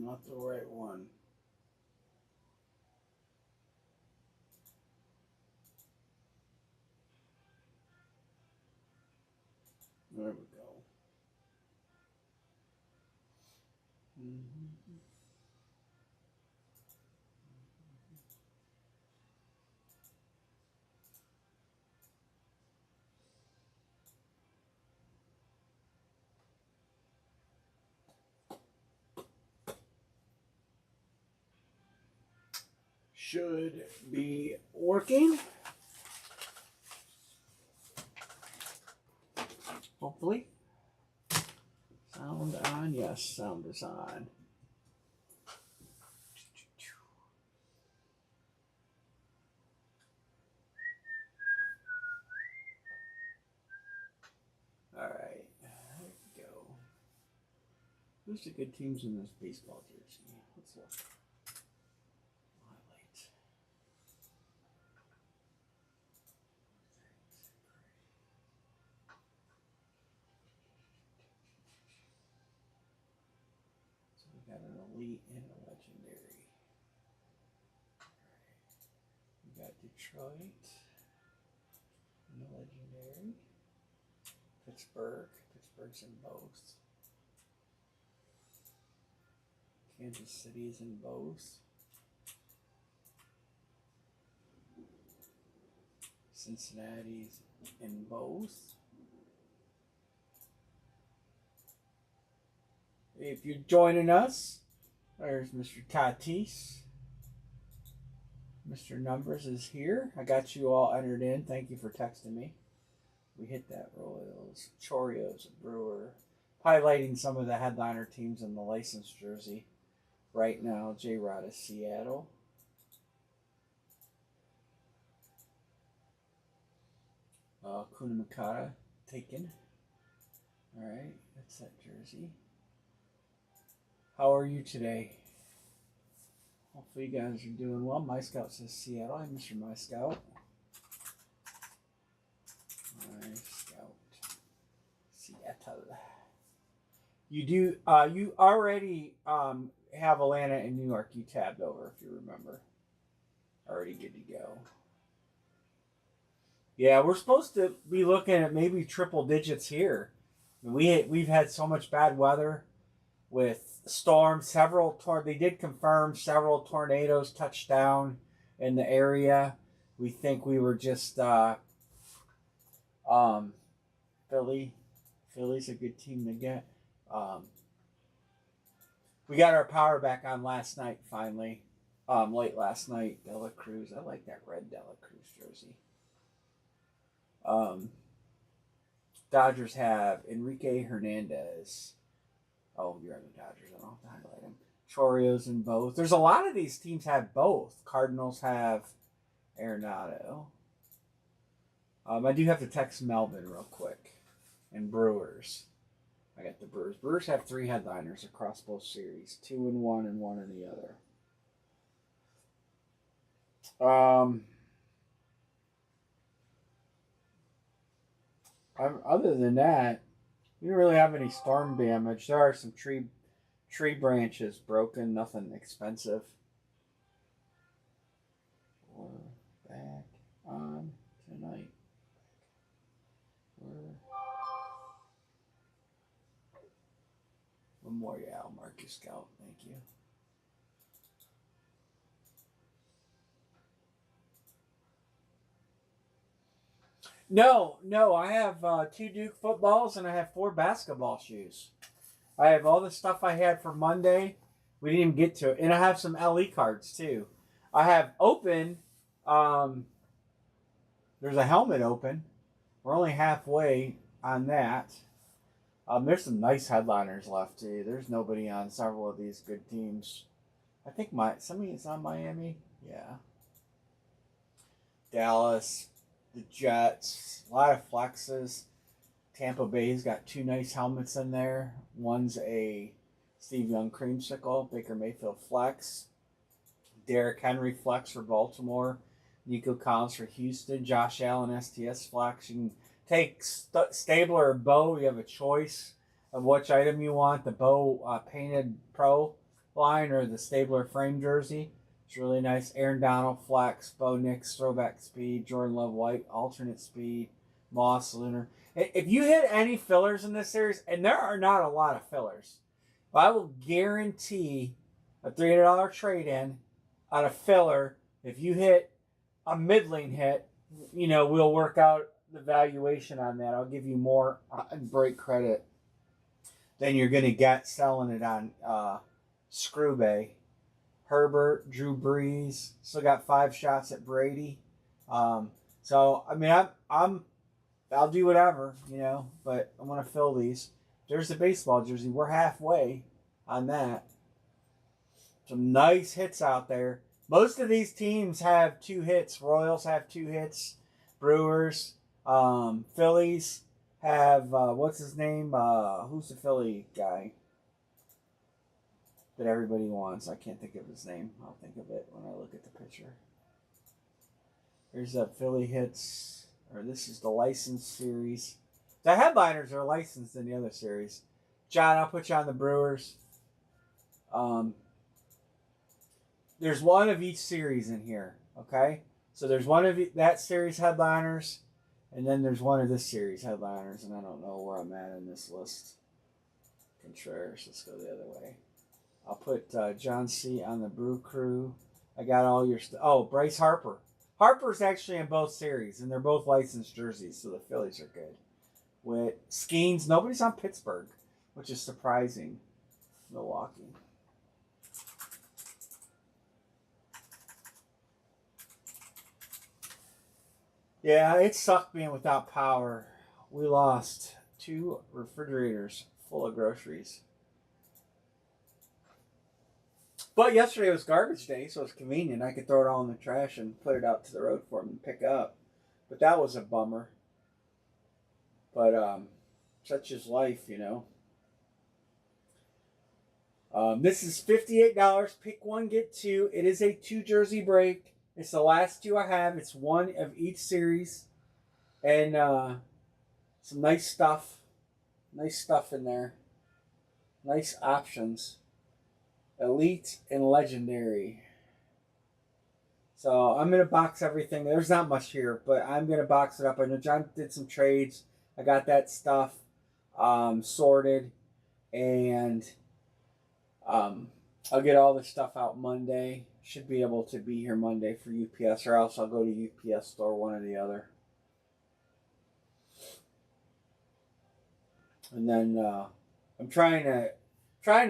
Not the right one. There we go. Should be working. Hopefully. Sound on? Yes, sound is on. All right, there we go. Who's the good teams in this baseball jersey? Let's look. Highlight. So we got an elite and a legendary. We got Detroit and a legendary. Pittsburgh. Pittsburgh's in both. Kansas City's in both. Cincinnati's in both. If you're joining us, there's Mr. Tatis. Mr. Numbers is here. I got you all entered in. Thank you for texting me. We hit that. Royals, Chorios, Brewer. Highlighting some of the headliner teams in the licensed jersey. Right now, J-Rod is Seattle. Kuna Makata taken. All right, that's that jersey. How are you today? Hopefully you guys are doing well. My Scout says Seattle. I'm Mr. My Scout. My Scout. Seattle. You do. You already have Atlanta and New York. You tabbed over, if you remember. Already good to go. Yeah, we're supposed to be looking at maybe triple digits here. We've had so much bad weather with storms. They did confirm several tornadoes touched down in the area. We think we were just Philly. Philly's a good team to get. We got our power back on last night finally. Late last night, Dela Cruz. I like that red Dela Cruz jersey. Dodgers have Enrique Hernandez. Oh, you're on the Dodgers. I don't have to highlight him. Chorios in both. There's a lot of these teams have both. Cardinals have Arenado. I do have to text Melvin real quick. And Brewers. I got the Brewers. Brewers have 3 headliners across both series. 2 in one and 1 in the other. Other than that, we don't really have any storm damage. There are some tree branches broken. Nothing expensive. We're back on tonight. Memorial, Marcus Scout. Thank you. No. I have 2 Duke footballs and I have 4 basketball shoes. I have all the stuff I had for Monday. We didn't even get to it. And I have some LE cards too. I have open. There's a helmet open. We're only halfway on that. There's some nice headliners left too. There's nobody on several of these good teams. I think somebody's on Miami. Yeah. Dallas, the Jets, a lot of flexes. Tampa Bay's got 2 nice helmets in there. One's a Steve Young creamsicle, Baker Mayfield flex. Derrick Henry flex for Baltimore. Nico Collins for Houston. Josh Allen STS flex. You can take Stabler or Bow. You have a choice of which item you want. The Bow painted pro line or the Stabler frame jersey. It's really nice. Aaron Donald flex. Bo Nix throwback speed. Jordan Love white alternate speed. Moss Lunar. If you hit any fillers in this series, and there are not a lot of fillers, I will guarantee a $300 trade-in on a filler. If you hit a middling hit, we'll work out the valuation on that. I'll give you more break credit than you're going to get selling it on Screwbay. Herbert, Drew Brees, still got 5 shots at Brady. So I mean, I'll do whatever, but I want to fill these. There's the baseball jersey. We're halfway on that. Some nice hits out there. Most of these teams have 2 hits. Royals have 2 hits. Brewers, Phillies have what's his name? Who's the Philly guy that everybody wants? I can't think of his name. I'll think of it when I look at the picture. Here's that Philly hits, or this is the licensed series. The headliners are licensed in the other series. John, I'll put you on the Brewers. There's one of each series in here, okay? So there's one of that series headliners, and then there's one of this series headliners, and I don't know where I'm at in this list. Contreras, let's go the other way. I'll put John C. on the Brew Crew. I got all your stuff. Oh, Bryce Harper. Harper's actually in both series, and they're both licensed jerseys, so the Phillies are good. With Skeens, nobody's on Pittsburgh, which is surprising. Milwaukee. Yeah, it sucked being without power. We lost 2 refrigerators full of groceries. But yesterday was garbage day, so it's convenient. I could throw it all in the trash and put it out to the road for them to pick up. But that was a bummer. But such is life, This is $58. Pick one, get 2. It is a 2 jersey break. It's the last 2 I have. It's one of each series. And some nice stuff. Nice stuff in there. Nice options. Elite and Legendary. So I'm going to box everything. There's not much here, but I'm going to box it up. I know John did some trades. I got that stuff sorted. And I'll get all this stuff out Monday. Should be able to be here Monday for UPS, or else I'll go to UPS store, one or the other. And then I'm trying to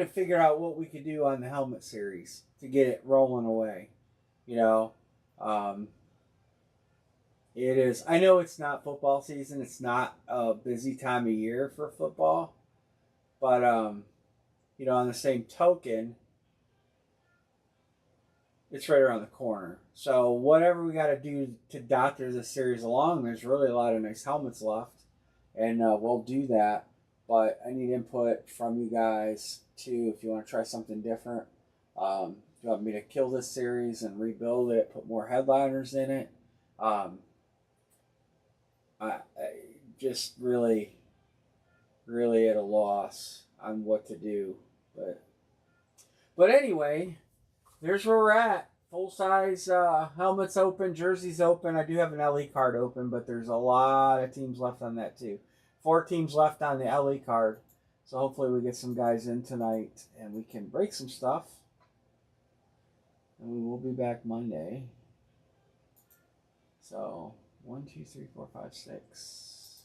figure out what we could do on the helmet series to get it rolling away. It is. I know it's not football season. It's not a busy time of year for football, but on the same token, it's right around the corner. So whatever we got to do to doctor this series along, there's really a lot of nice helmets left, and we'll do that. But I need input from you guys too if you want to try something different. If you want me to kill this series and rebuild it, put more headliners in it. I just really at a loss on what to do. But anyway, there's where we're at. Full size helmets open, jerseys open. I do have an LE card open, but there's a lot of teams left on that too. 4 teams left on the LE card. So hopefully we get some guys in tonight and we can break some stuff. And we will be back Monday. So 1, 2, 3, 4, 5, 6.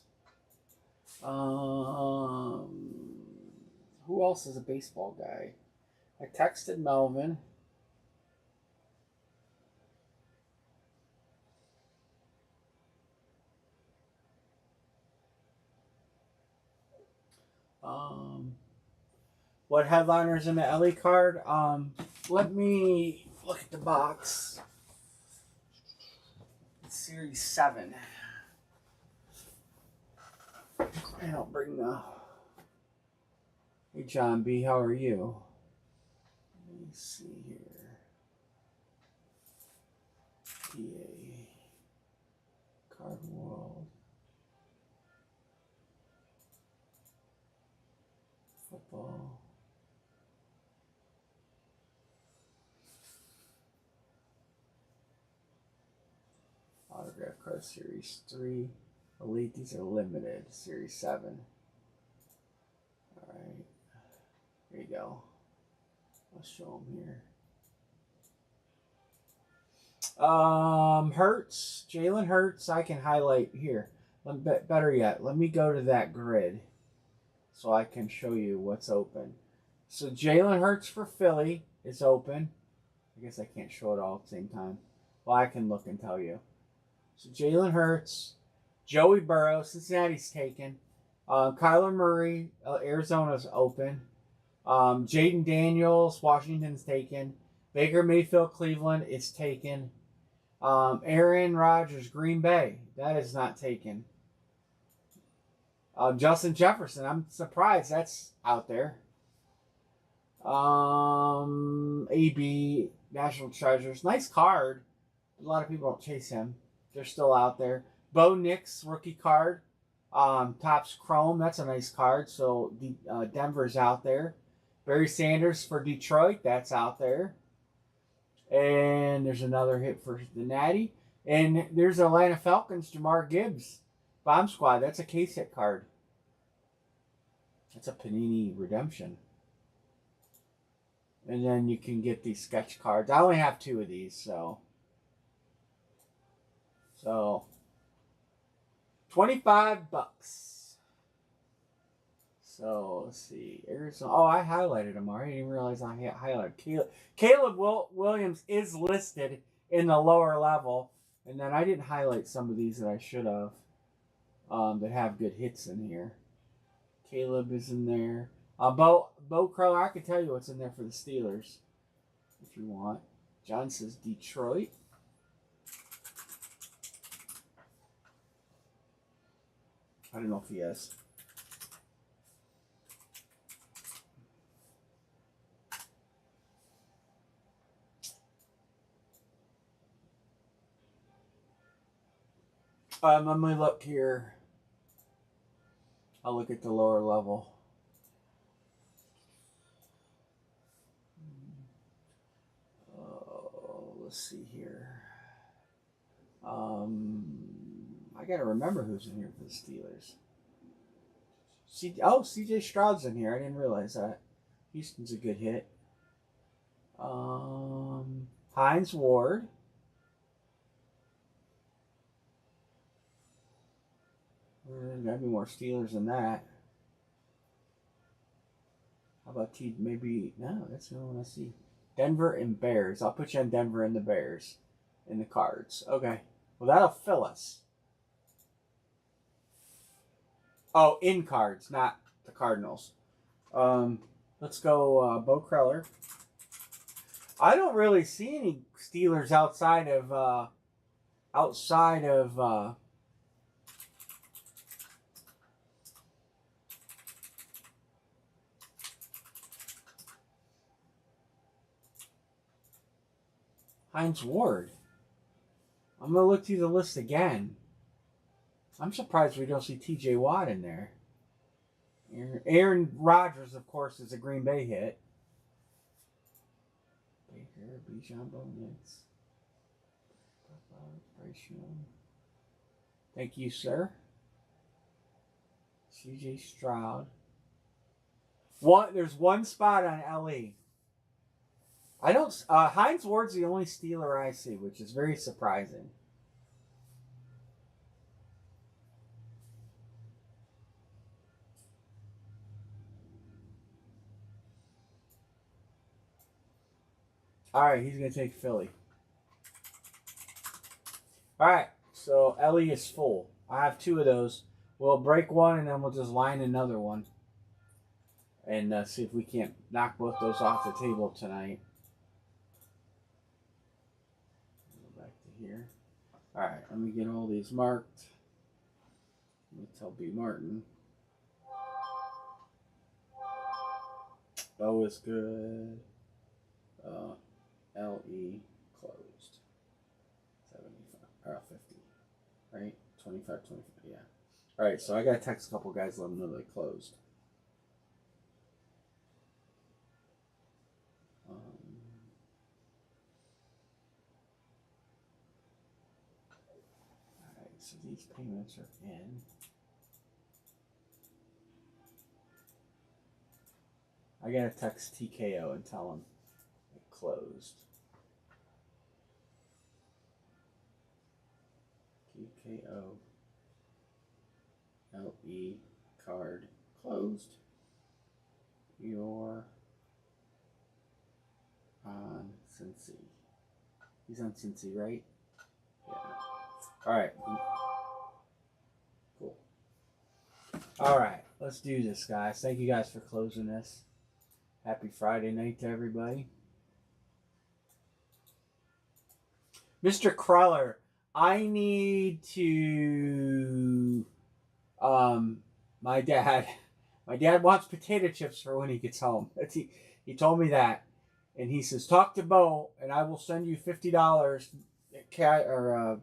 Who else is a baseball guy? I texted Melvin. What headliners in the LE card? Let me look at the box. It's Series 7. And I'll bring the... Hey, John B., how are you? Let me see here. PA. Card World. Football. Autograph card Series 3. Elite, these are limited. Series 7. Alright. There you go. I'll show them here. Hurts. Jalen Hurts, I can highlight here. Better yet, let me go to that grid so I can show you what's open. So Jalen Hurts for Philly is open. I guess I can't show it all at the same time. Well, I can look and tell you. So Jalen Hurts, Joey Burrow, Cincinnati's taken. Kyler Murray, Arizona's open. Jaden Daniels, Washington's taken. Baker Mayfield, Cleveland is taken. Aaron Rodgers, Green Bay, that is not taken. Justin Jefferson, I'm surprised that's out there. AB, National Treasures, nice card. A lot of people don't chase him. They're still out there. Bo Nix, rookie card. Topps Chrome, that's a nice card. So Denver's out there. Barry Sanders for Detroit, that's out there. And there's another hit for the Natty. And there's Atlanta Falcons, Jamar Gibbs. Bomb Squad, that's a case hit card. That's a Panini Redemption. And then you can get these sketch cards. I only have 2 of these, so 25 bucks. So let's see. Arizona. Oh, I highlighted him already. I didn't realize I highlighted Caleb Williams is listed in the lower level, and then I didn't highlight some of these that I should have. That have good hits in here. Caleb is in there. Bo Crowder, I can tell you what's in there for the Steelers if you want. John says Detroit. I don't know if he has. Let me look here. I'll look at the lower level. Let's see here. I gotta remember who's in here for the Steelers. CJ Stroud's in here. I didn't realize that. Houston's a good hit. Hines Ward. There's gotta be more Steelers than that. How about maybe no? That's the only one I see. Denver and Bears. I'll put you on Denver and the Bears in the cards. Okay. Well, that'll fill us. Oh, in cards, not the Cardinals. Let's go Bo Kreller. I don't really see any Steelers outside of Hines Ward. I'm going to look through the list again. I'm surprised we don't see TJ Watt in there. Aaron Rodgers, of course, is a Green Bay hit. Baker, Bijan, Bo Nix. Thank you, sir. CJ Stroud. There's one spot on LE. I don't. Hines Ward's the only Steeler I see, which is very surprising. All right, he's gonna take Philly. All right, so Ellie is full. I have 2 of those. We'll break one, and then we'll just line another one, and see if we can't knock both those off the table tonight. Go back to here. All right, let me get all these marked. Let me tell B. Martin. Bo is good. LE closed. 7 or 50, right? 25, 25, yeah. All right, so I got to text a couple guys, let them know they closed. All right, so these payments are in. I got to text TKO and tell them it closed. TKO LE card closed. You're on Cincy. He's on Cincy, right? Yeah. All right. Cool. All right. Let's do this, guys. Thank you guys for closing this. Happy Friday night to everybody. Mr. Kreller, I need to my dad wants potato chips for when he gets home. He told me that. And he says, talk to Bo and I will send you $50 or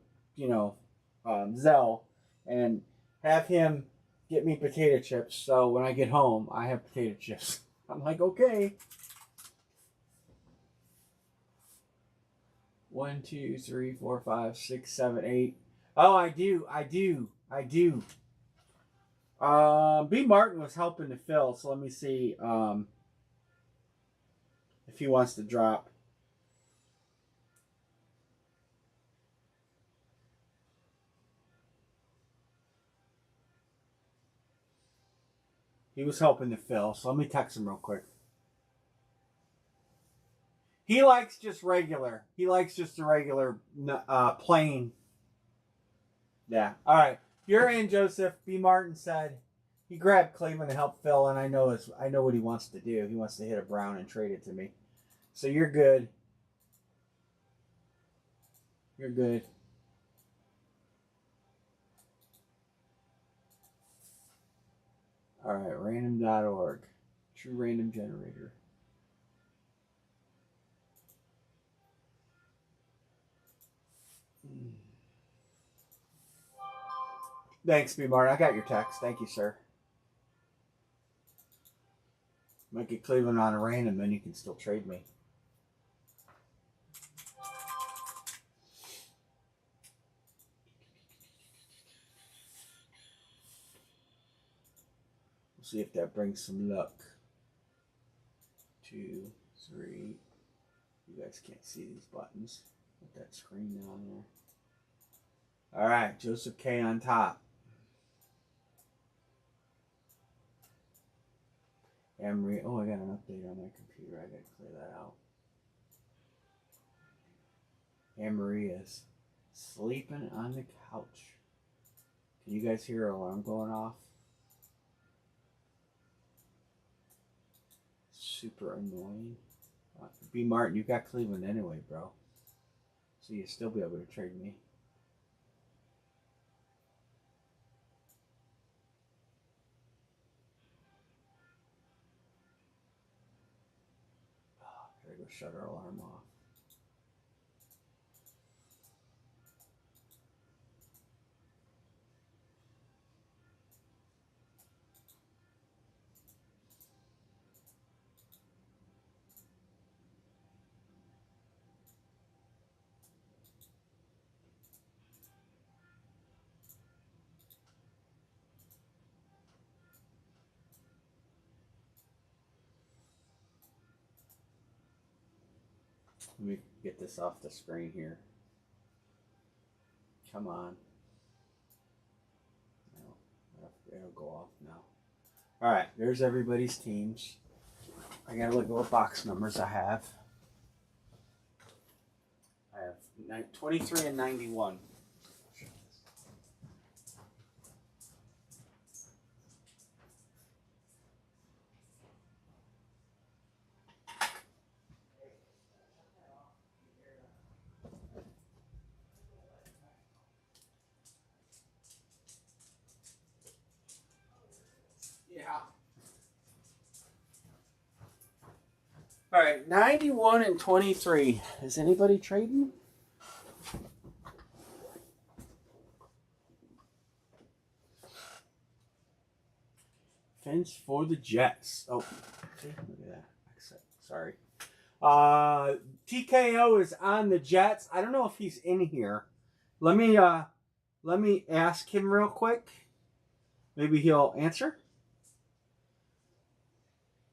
Zelle and have him get me potato chips so when I get home I have potato chips. I'm like, okay. 1, 2, 3, 4, 5, 6, 7, 8. Oh, I do. B. Martin was helping to fill, so let me see if he wants to drop. He was helping to fill, so let me text him real quick. He likes just regular. He likes just the regular plain. Yeah. All right. You're in, Joseph. B. Martin said he grabbed Cleveland to help fill, and I know what he wants to do. He wants to hit a brown and trade it to me. So you're good. You're good. All right. Random.org. True random generator. Thanks, B. Martin. I got your text. Thank you, sir. Might get Cleveland on a random, then you can still trade me. We'll see if that brings some luck. 2, 3. You guys can't see these buttons. Put that screen down there. All right, Joseph K on top. Emery. Oh, I got an update on my computer. I got to clear that out. Emery is sleeping on the couch. Can you guys hear her alarm going off? Super annoying. B. Martin, you got Cleveland anyway, bro. So you'll still be able to trade me. Gotta go shut our alarm off. Let me get this off the screen here. Come on. No, it'll go off now. All right, there's everybody's teams. I gotta look at what box numbers I have. I have 23 and 91. Yeah. All right, 91 and 23. Is anybody trading? Fens for the Jets. Oh, see, look at that. Sorry. TKO is on the Jets. I don't know if he's in here. Let me ask him real quick. Maybe he'll answer.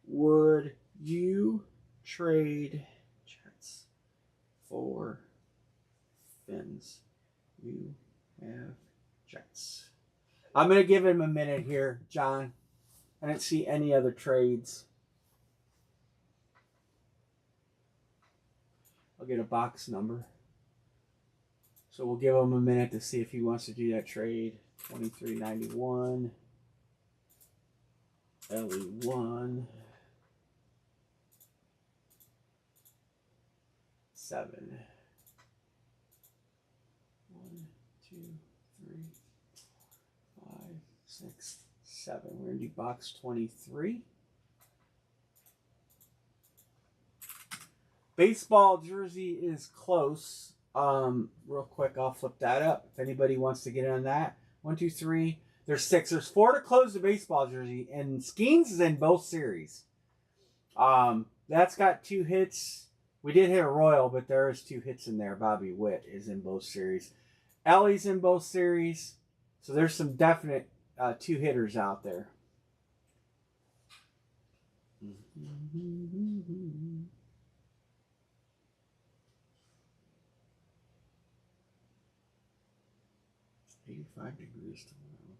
Would you trade Jets for Fins? You have Jets. I'm going to give him a minute here, John. I didn't see any other trades. I'll get a box number. So we'll give him a minute to see if he wants to do that trade. 2391. LE1. 7. 1, 2, 3, 5, 6, 7. We're going to do box 23. Baseball jersey is close. Real quick, I'll flip that up. If anybody wants to get in on that. 1, 2, 3. There's 6. There's 4 to close the baseball jersey. And Skeens is in both series. That's got 2 hits. We did hit a Royal, but there is 2 hits in there. Bobby Witt is in both series. Ellie's in both series. So there's some definite 2 hitters out there. It's 85 degrees tomorrow.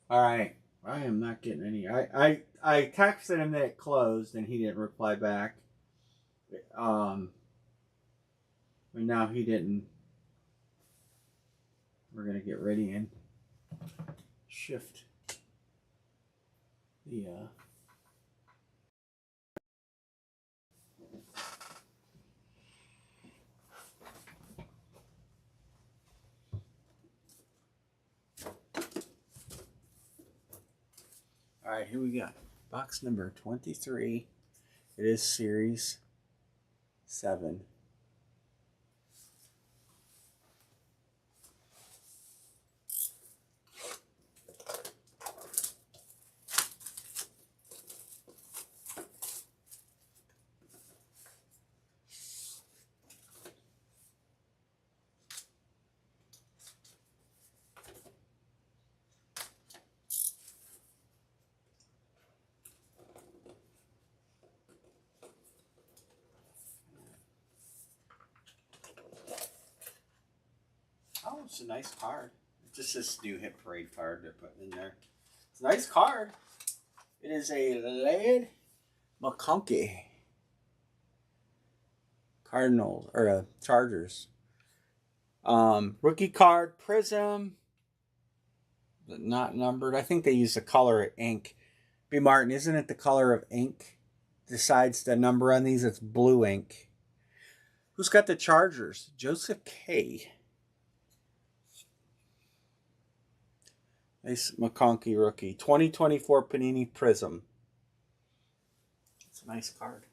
All right. I am not getting any. I texted him that it closed and he didn't reply back. But now he didn't. We're gonna get ready and shift the All right, here we go. Box number 23. It is series 7. Oh, it's a nice card. It's just this new hit parade card they're putting in there. It's a nice card. It is a Laird McConkey. Cardinals or Chargers. Rookie card, Prism. Not numbered. I think they use the color of ink. B. Martin, isn't it the color of ink? Decides the number on these. It's blue ink. Who's got the Chargers? Joseph K. Nice McConkey rookie. 2024 Panini Prism. It's a nice card.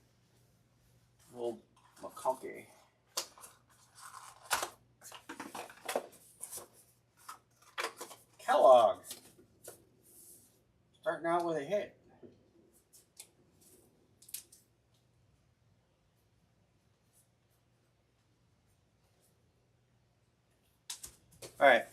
Old McConkey. Kellogg. Starting out with a hit. All right.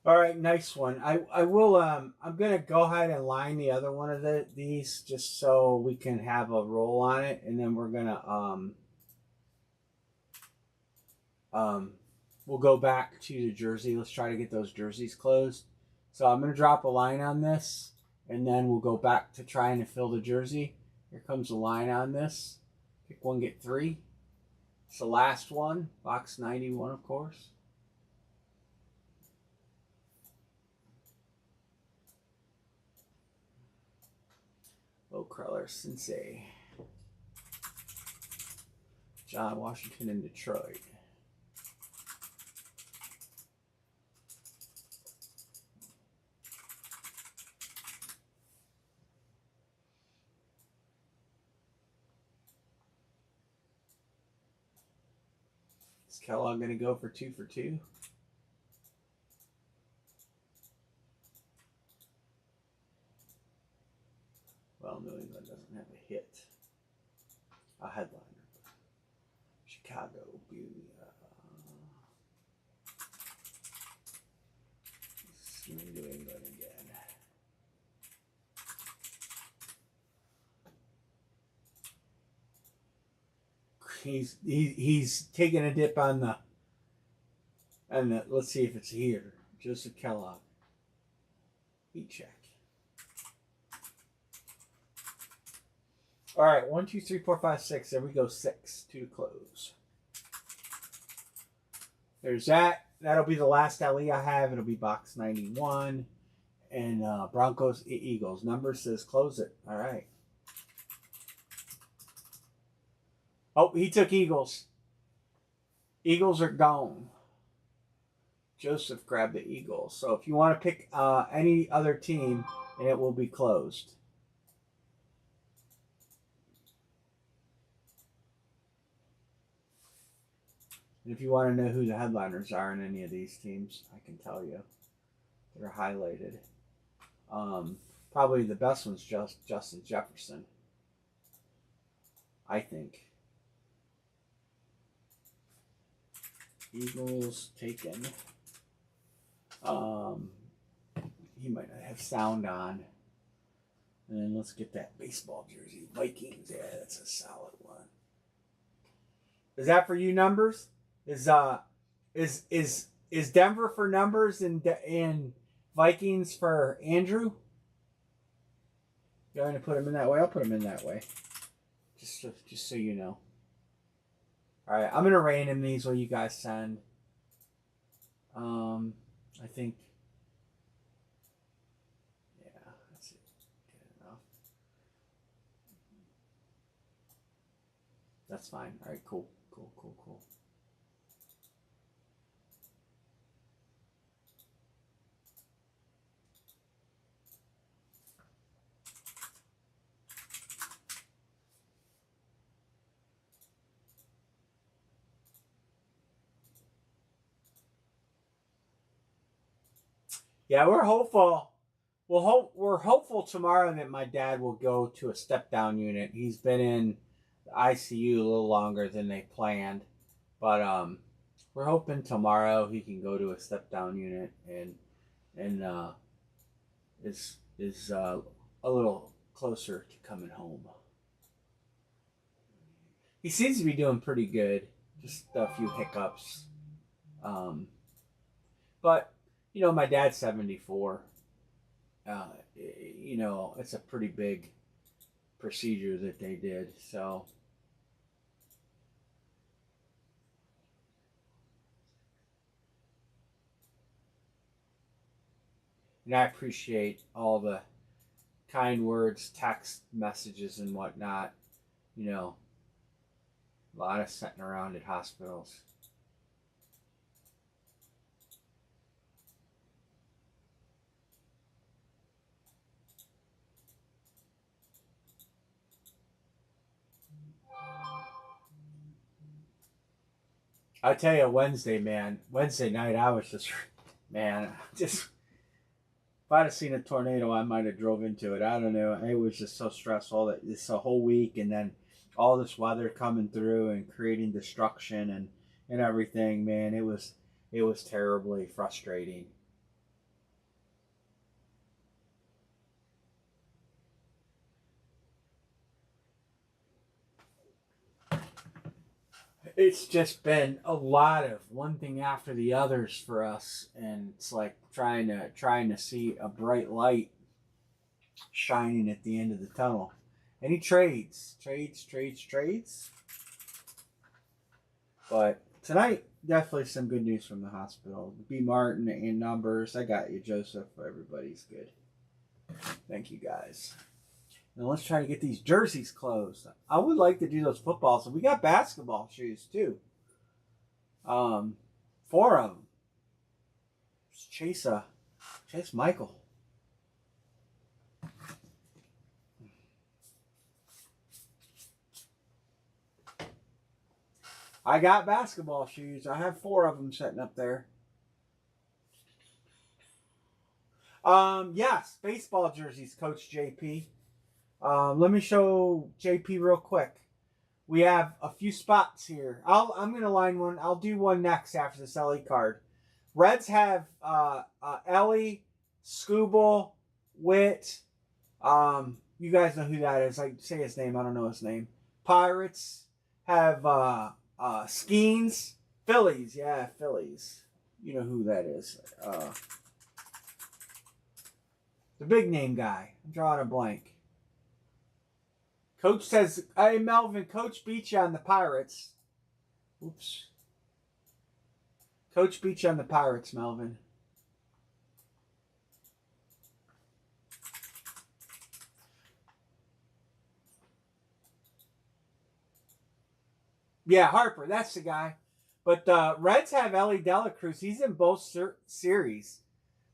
All right, nice one. I will I'm gonna go ahead and line the other one of these just so we can have a roll on it, and then we're gonna we'll go back to the jersey. Let's try to get those jerseys closed. So I'm gonna drop a line on this, and then we'll go back to trying to fill the jersey. Here comes the line on this. Pick one, get 3. It's the last one, box 91, of course. Oh, Crawler Sensei. John Washington in Detroit. Is Kellogg going to go for 2 for 2? Well, New England doesn't have a hit. A headliner. Chicago, New England again. He's taking a dip on the let's see if it's here. Joseph Kellogg. Heat check. All right, 1, 2, 3, 4, 5, 6. There we go, 6. 2 to close. There's that. That'll be the last LE I have. It'll be box 91. And Broncos, Eagles. Number says close it. All right. Oh, he took Eagles. Eagles are gone. Joseph grabbed the Eagles. So if you want to pick any other team, and it will be closed. And if you want to know who the headliners are in any of these teams, I can tell you. They're highlighted. Probably the best one's Justin Jefferson, I think. Eagles taken. He might not have sound on. And then let's get that baseball jersey. Vikings, yeah, that's a solid one. Is that for you, numbers? Is Denver for numbers and Vikings for Andrew? You want to put him in that way? I'll put him in that way. Just so you know. All right, I'm gonna random these while you guys send. I think. Yeah, that's it. Good enough. That's fine. All right, cool. Yeah, we're hopeful. We're hopeful tomorrow that my dad will go to a step-down unit. He's been in the ICU a little longer than they planned, but we're hoping tomorrow he can go to a step-down unit and is a little closer to coming home. He seems to be doing pretty good. Just a few hiccups, but. You know, my dad's 74. You know, it's a pretty big procedure that they did. So, and I appreciate all the kind words, text messages, and whatnot. You know, a lot of sitting around at hospitals. I tell you, Wednesday night, I was just, if I'd have seen a tornado, I might have drove into it. I don't know. It was just so stressful that it's a whole week, and then all this weather coming through and creating destruction and everything. Man, it was terribly frustrating. It's just been a lot of one thing after the others for us, and it's like trying to see a bright light shining at the end of the tunnel. Any trades. But tonight, definitely some good news from the hospital. B. Martin and numbers. I got you, Joseph. Everybody's good. Thank you, guys. And let's try to get these jerseys closed. I would like to do those footballs. So we got basketball shoes too. 4 of them. Chase Michael. I got basketball shoes. I have 4 of them sitting up there. Yes, baseball jerseys, Coach JP. Let me show JP real quick. We have a few spots here. I'm gonna line one. I'll do one next after this Ellie card. Reds have Ellie, Scooble, Witt. You guys know who that is. I say his name. I don't know his name. Pirates have Skeens. Phillies. Yeah, Phillies. You know who that is. The big name guy. I'm drawing a blank. Coach says, hey, Melvin, Coach beat you on the Pirates. Oops. Coach beat you on the Pirates, Melvin. Yeah, Harper, that's the guy. But Reds have Ellie Dela Cruz. He's in both series.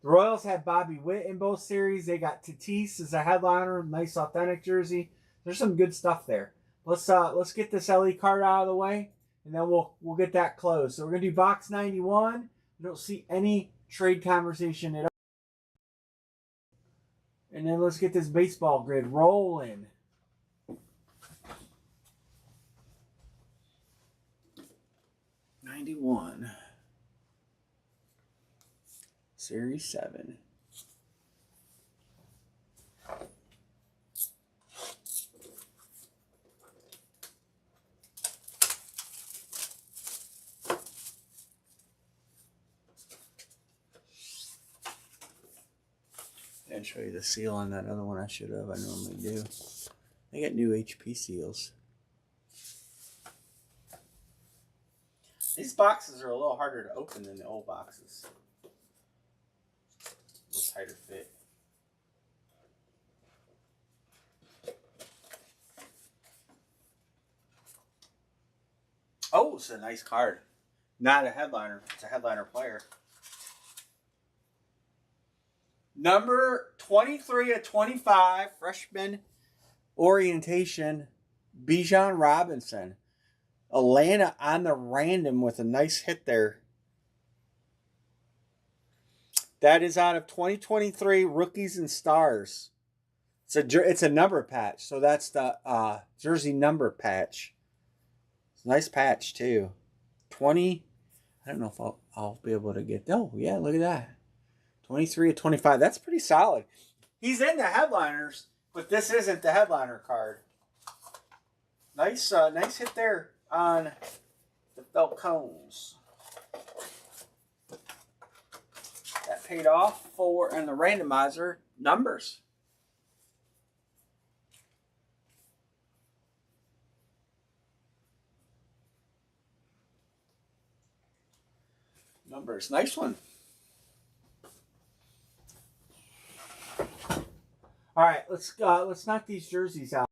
The Royals have Bobby Witt in both series. They got Tatis as a headliner, nice authentic jersey. There's some good stuff there. Let's get this LE card out of the way, and then we'll get that closed. So we're gonna do box 91. We don't see any trade conversation at all. And then let's get this baseball grid rolling. '91 Series 7. And show you the seal on that other one. I should have. I normally do. They got new HP seals. These boxes are a little harder to open than the old boxes. A little tighter fit. Oh, it's a nice card. Not a headliner. It's a headliner player. Number 23 of 25, freshman orientation, Bijan Robinson. Atlanta on the random with a nice hit there. That is out of 2023 Rookies and Stars. It's a number patch, so that's the jersey number patch. It's a nice patch too. 20. I don't know if I'll be able to get. Oh yeah, look at that. 23 of 25. That's pretty solid. He's in the headliners, but this isn't the headliner card. Nice hit there on the Falcons. That paid off for and the randomizer numbers. Numbers, nice one. All right, let's knock these jerseys out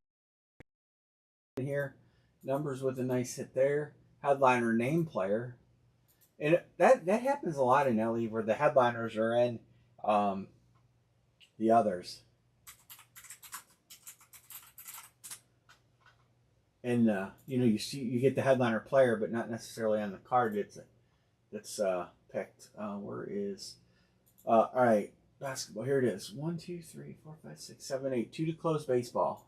here. Numbers with a nice hit there. Headliner name player. And that happens a lot in LE where the headliners are in the others. And you get the headliner player, but not necessarily on the card that's picked. Where is all right. Basketball. Here it is. 1, 2, 3, 4, 5, 6, 7, 8. 2 to close baseball.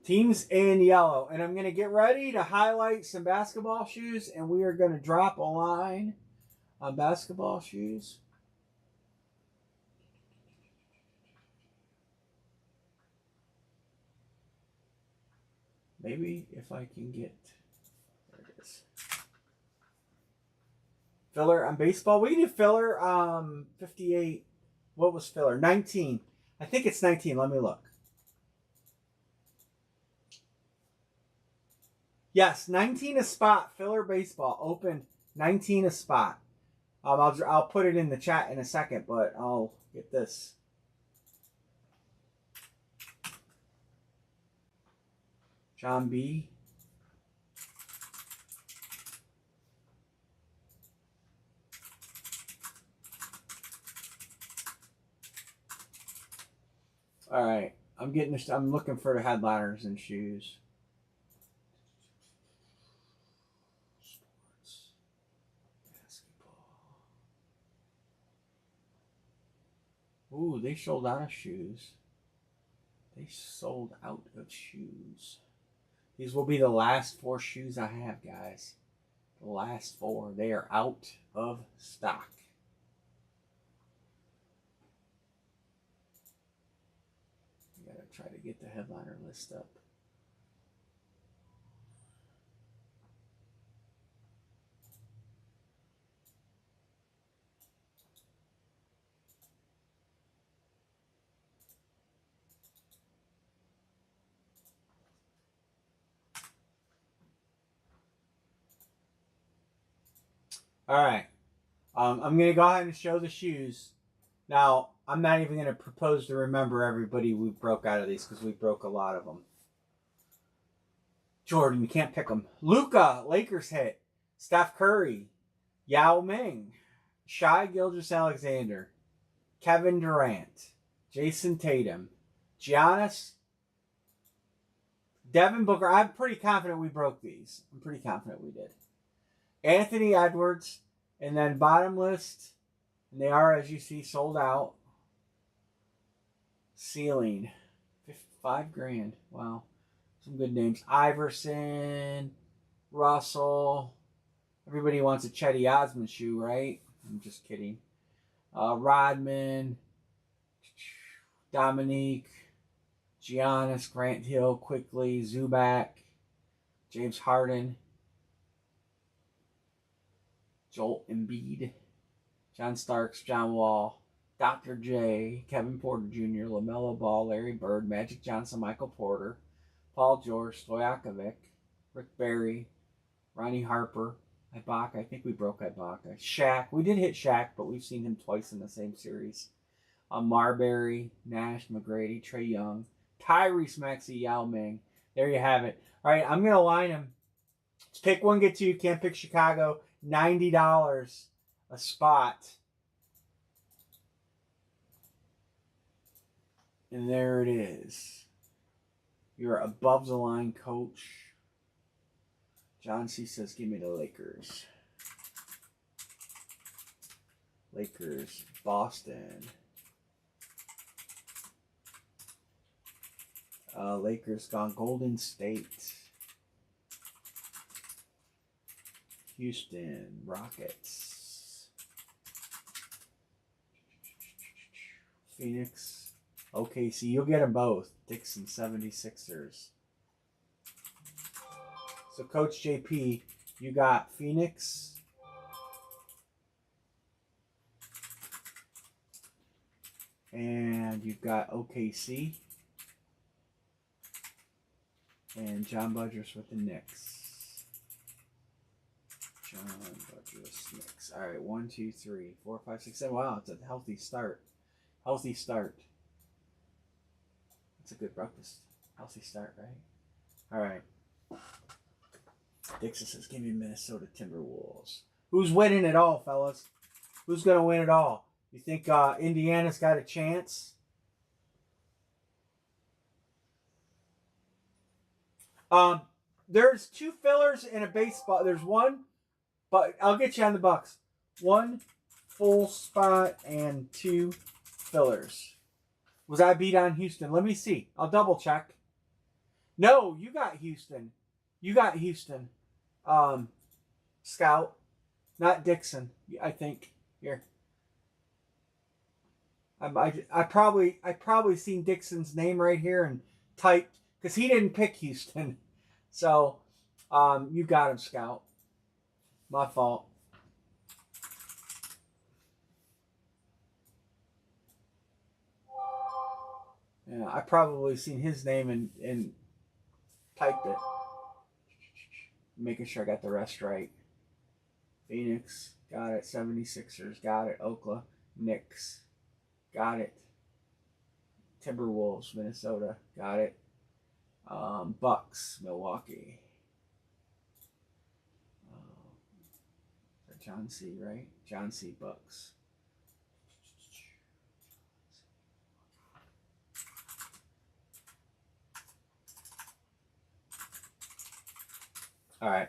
Teams in yellow. And I'm going to get ready to highlight some basketball shoes. And we are going to drop a line on basketball shoes. Maybe if I can get... Filler on baseball. We can do filler 58. What was filler? 19. I think it's 19. Let me look. Yes, 19 a spot. Filler baseball. Open 19 a spot. I'll put it in the chat in a second, but I'll get this. John B. All right, I'm getting this. I'm looking for the headliners and shoes. Sports, basketball. Ooh, they sold out of shoes. They sold out of shoes. These will be the last 4 shoes I have, guys. The last 4. They are out of stock. I gotta try to get the headliner list up. All right. I'm going to go ahead and show the shoes. Now, I'm not even going to propose to remember everybody we broke out of these because we broke a lot of them. Jordan, you can't pick them. Luka, Lakers hit. Steph Curry. Yao Ming. Shai Gilgeous-Alexander. Kevin Durant. Jason Tatum. Giannis. Devin Booker. I'm pretty confident we broke these. I'm pretty confident we did. Anthony Edwards. And then bottom list. And they are, as you see, sold out. Ceiling. $5,000. Wow. Some good names. Iverson. Russell. Everybody wants a Chetty Osman shoe, right? I'm just kidding. Rodman. Dominique. Giannis. Grant Hill. Quickly. Zubac. James Harden. Joel Embiid. John Starks. John Wall. Dr. J. Kevin Porter Jr. LaMelo Ball. Larry Bird. Magic Johnson. Michael Porter. Paul George. Stojakovic. Rick Barry. Ronnie Harper. Ibaka. I think we broke Ibaka. Shaq. We did hit Shaq, but we've seen him twice in the same series. Marbury. Nash. McGrady. Trae Young. Tyrese Maxey. Yao Ming. There you have it. All right, I'm going to line them. Let's pick one, get 2. Can't pick Chicago. $90 a spot. And there it is. You're above the line coach. John C. says, give me the Lakers. Lakers, Boston. Lakers gone. Golden State. Houston Rockets. Phoenix. OKC. You'll get them both. Dixon 76ers. So, Coach JP, you got Phoenix. And you've got OKC. And John Budgers with the Knicks. John Budgers, Knicks. All right, 1, 2, 3, 4, 5, 6, 7. Wow, it's a healthy start. Healthy start. It's a good breakfast. Healthy start, right? All right. Dixon says, give me Minnesota Timberwolves. Who's winning it all, fellas? Who's going to win it all? You think Indiana's got a chance? There's 2 fillers in a base spot. There's one, but I'll get you on the Bucks. 1 full spot and 2 fillers. Was I beat on Houston? Let me see. I'll double check. No, you got Houston. You got Houston. Scout. Not Dixon, I think. Here. I probably seen Dixon's name right here and typed, because he didn't pick Houston. So, you got him, Scout. My fault. Yeah, I probably seen his name and typed it. Making sure I got the rest right. Phoenix, got it. 76ers, got it. Oklahoma, Knicks, got it. Timberwolves, Minnesota, got it. Bucks, Milwaukee. John C, right? John C, Bucks. All right.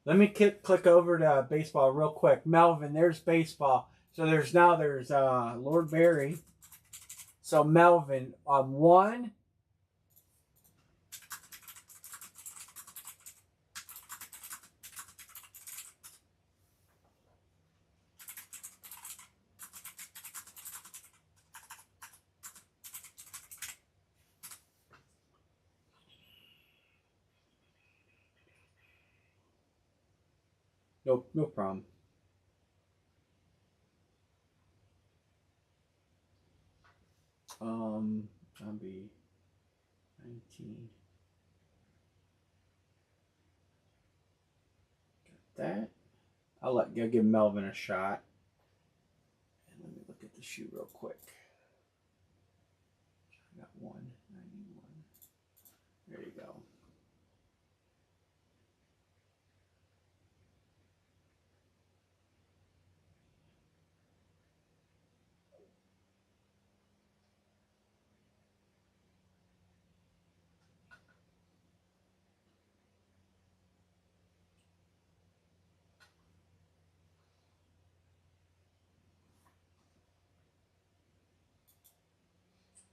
Let me click over to baseball real quick. Melvin, there's baseball. So there's Lord Barry. So Melvin, 1. No problem. John B. 19. Got that. I'll give Melvin a shot. And let me look at the shoe real quick. I got 191. There you go.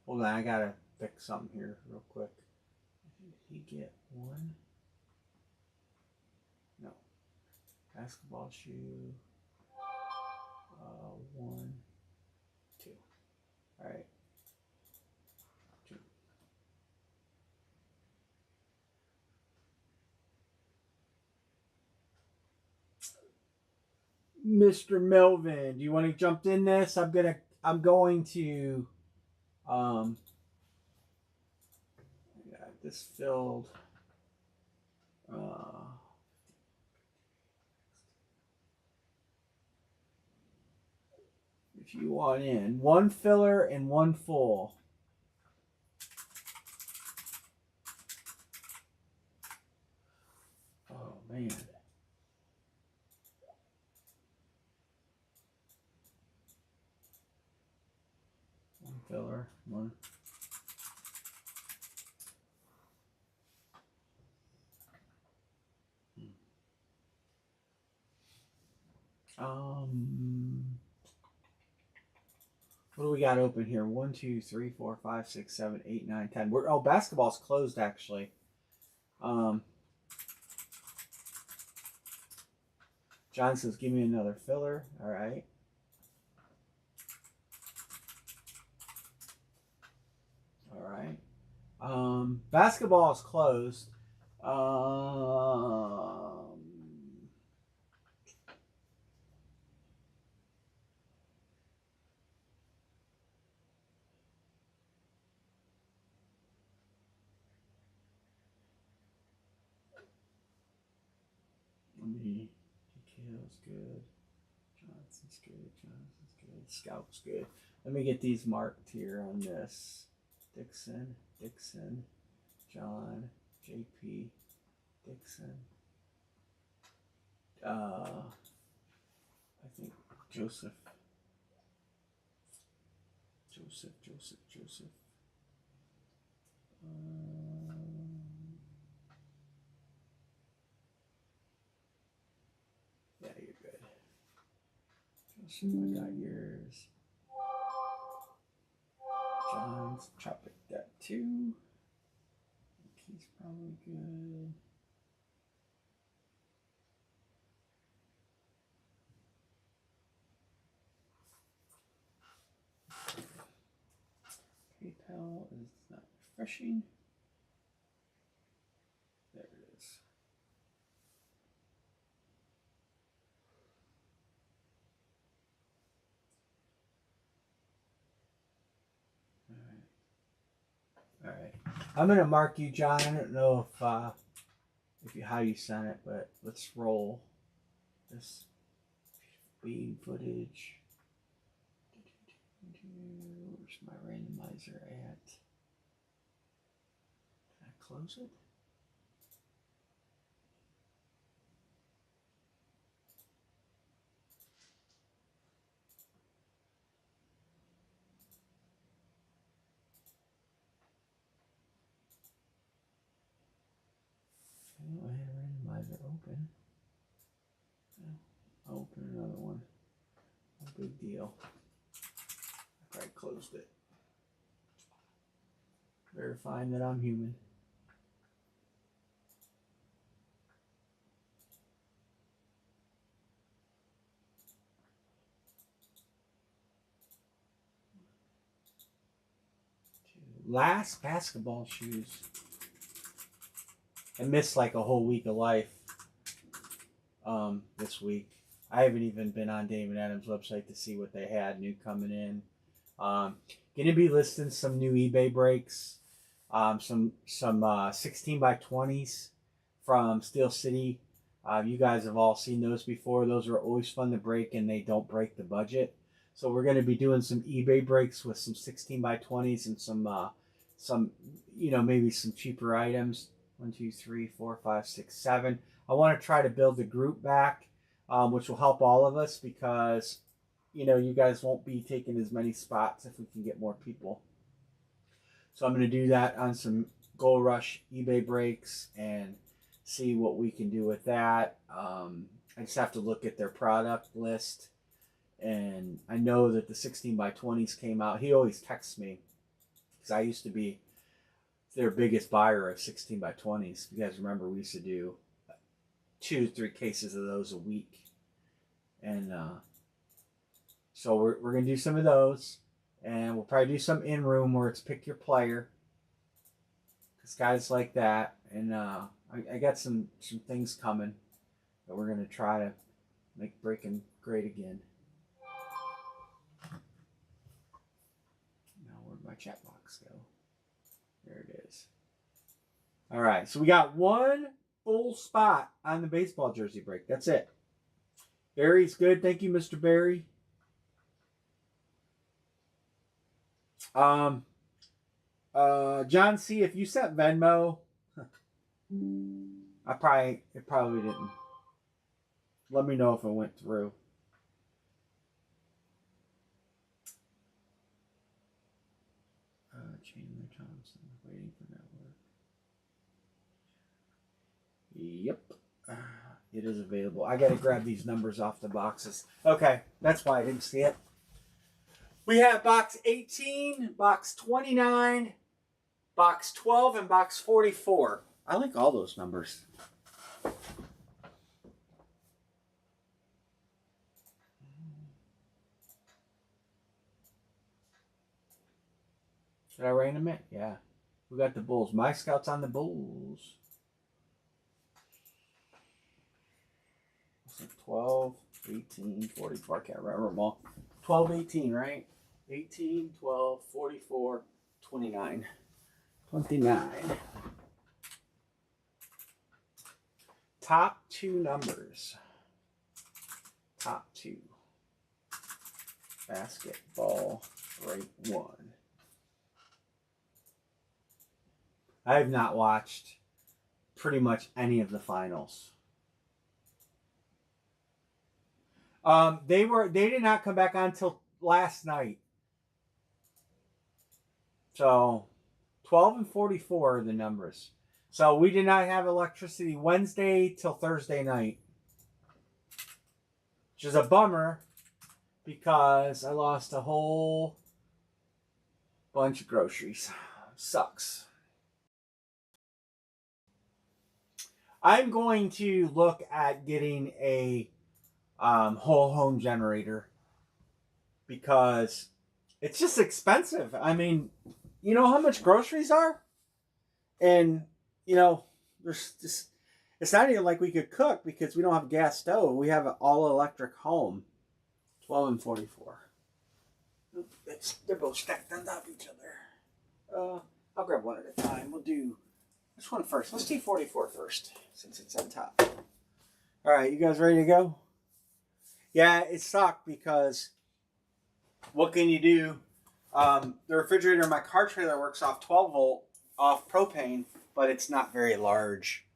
Hold on, I gotta pick something here real quick. Did he get 1? No. Basketball shoe. 1, 2. All right. 2. Mr. Melvin, do you want to jump in this? I'm going to got this filled. If you want in, 1 filler and 1 full. Oh man. 1 filler, 1. What do we got open here? 1, 2, 3, 4, 5, 6, 7, 8, 9, 10. Basketball's closed actually. John says, give me another filler. All right. All right. Basketball is closed. Details good. Johnson's good. Scout's good. Let me get these marked here on this. Dixon, John, JP, Dixon. I think Joseph. Yeah, you're good. Joseph, I got yours. John's chop that too. He's probably good. PayPal is not refreshing. There it is. All right. I'm gonna mark you, John. I don't know if you how you sent it, but let's roll this beam footage. Where's my randomizer at? Can I close it? I had a randomizer open. I'll open another one. No big deal. I probably closed it. Verifying that I'm human. Last basketball shoes. I missed like a whole week of life this week. I haven't even been on David Adams' website to see what they had new coming in. Going to be listing some new eBay breaks, some 16 by 20s from Steel City. You guys have all seen those before. Those are always fun to break, and they don't break the budget. So we're going to be doing some eBay breaks with some 16 by 20s and some maybe some cheaper items. 1, 2, 3, 4, 5, 6, 7. I want to try to build the group back, which will help all of us because, you guys won't be taking as many spots if we can get more people. So I'm going to do that on some Gold Rush eBay breaks and see what we can do with that. I just have to look at their product list. And I know that the 16 by 20s came out. He always texts me because I used to be their biggest buyer of 16 by 20s. You guys remember we used to do 2 to 3 cases of those a week. And so we're going to do some of those. And we'll probably do some in-room where it's pick your player. Because guys like that. And I got some things coming that we're going to try to make breaking great again. Now where'd my chat box go? There it is. All right, so we got one full spot on the baseball jersey break. That's it. Barry's good. Thank you, Mr. Barry. John C., if you sent Venmo, it probably didn't. Let me know if it went through. Chandler Thompson, waiting for network. Yep. It is available. I got to grab these numbers off the boxes. Okay, that's why I didn't see it. We have box 18, box 29, box 12, and box 44. I like all those numbers. Did I rein them in? Yeah. We got the Bulls. My Scout's on the Bulls. 12, 18, 44. I can't remember them all. 12, 18, right? 18, 12, 44, 29. 29. Top 2 numbers. Top 2. Basketball break 1. I have not watched pretty much any of the finals. They did not come back on until last night. So 12 and 44 are the numbers. So we did not have electricity Wednesday till Thursday night. Which is a bummer because I lost a whole bunch of groceries. Sucks. I'm going to look at getting a whole home generator because it's just expensive. I mean, you know how much groceries are? And, there's just, it's not even like we could cook because we don't have a gas stove. We have an all-electric home. 12 and 44. They're both stacked on top of each other. How I'll grab one at a time. We'll do which one first? Let's do 44 first, since it's on top. All right, you guys ready to go? Yeah, it sucked because what can you do? The refrigerator in my car trailer works off 12 volt off propane, but it's not very large.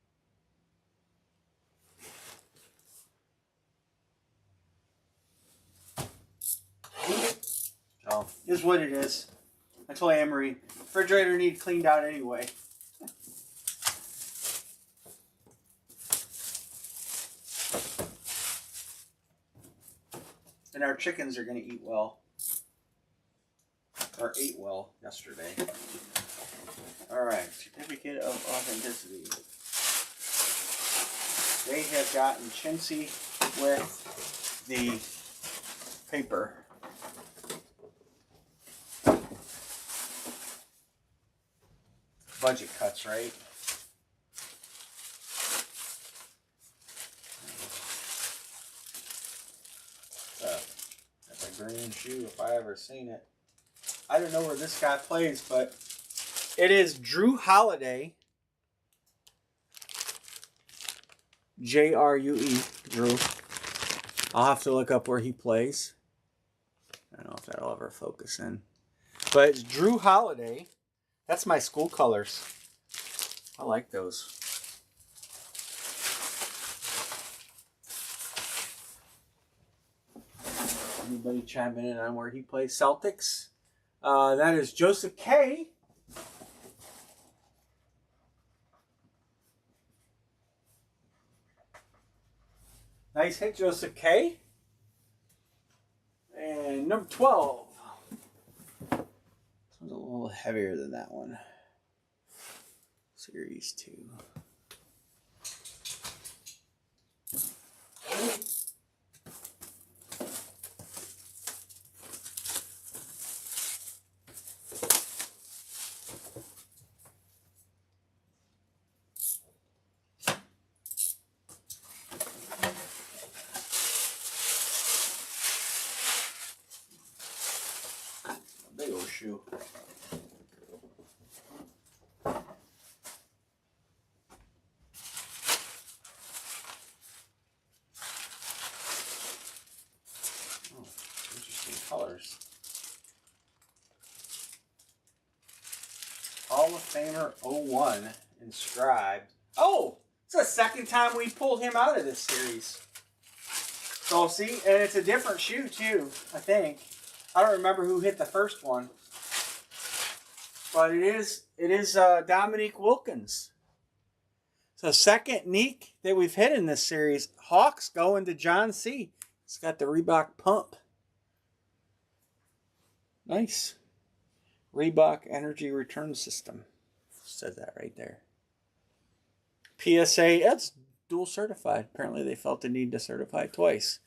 So, is what it is. I told Amory, refrigerator needs cleaned out anyway. And our chickens are going to eat well. Or ate well yesterday. Alright, certificate of authenticity. They have gotten chintzy with the paper. Budget cuts, right? That's a green shoe if I ever seen it. I don't know where this guy plays, but it is Drew Holiday. J-R-U-E, Drew. I'll have to look up where he plays. I don't know if that'll ever focus in. But it's Drew Holiday. That's my school colors. I like those. Anybody chiming in on where he plays? Celtics. That is Joseph K. Nice hit, Joseph K. And number 12. This one's a little heavier than that one. Series 2. Big old shoe. Colors. Hall of Famer 01 inscribed. Oh, it's the second time we pulled him out of this series. So see, and it's a different shoe too, I think. I don't remember who hit the first one. But it is Dominique Wilkins. So second Neek that we've hit in this series. Hawks going to John C. It's got the Reebok pump. Nice. Reebok Energy Return System. Says that right there. PSA, that's dual certified. Apparently they felt the need to certify twice.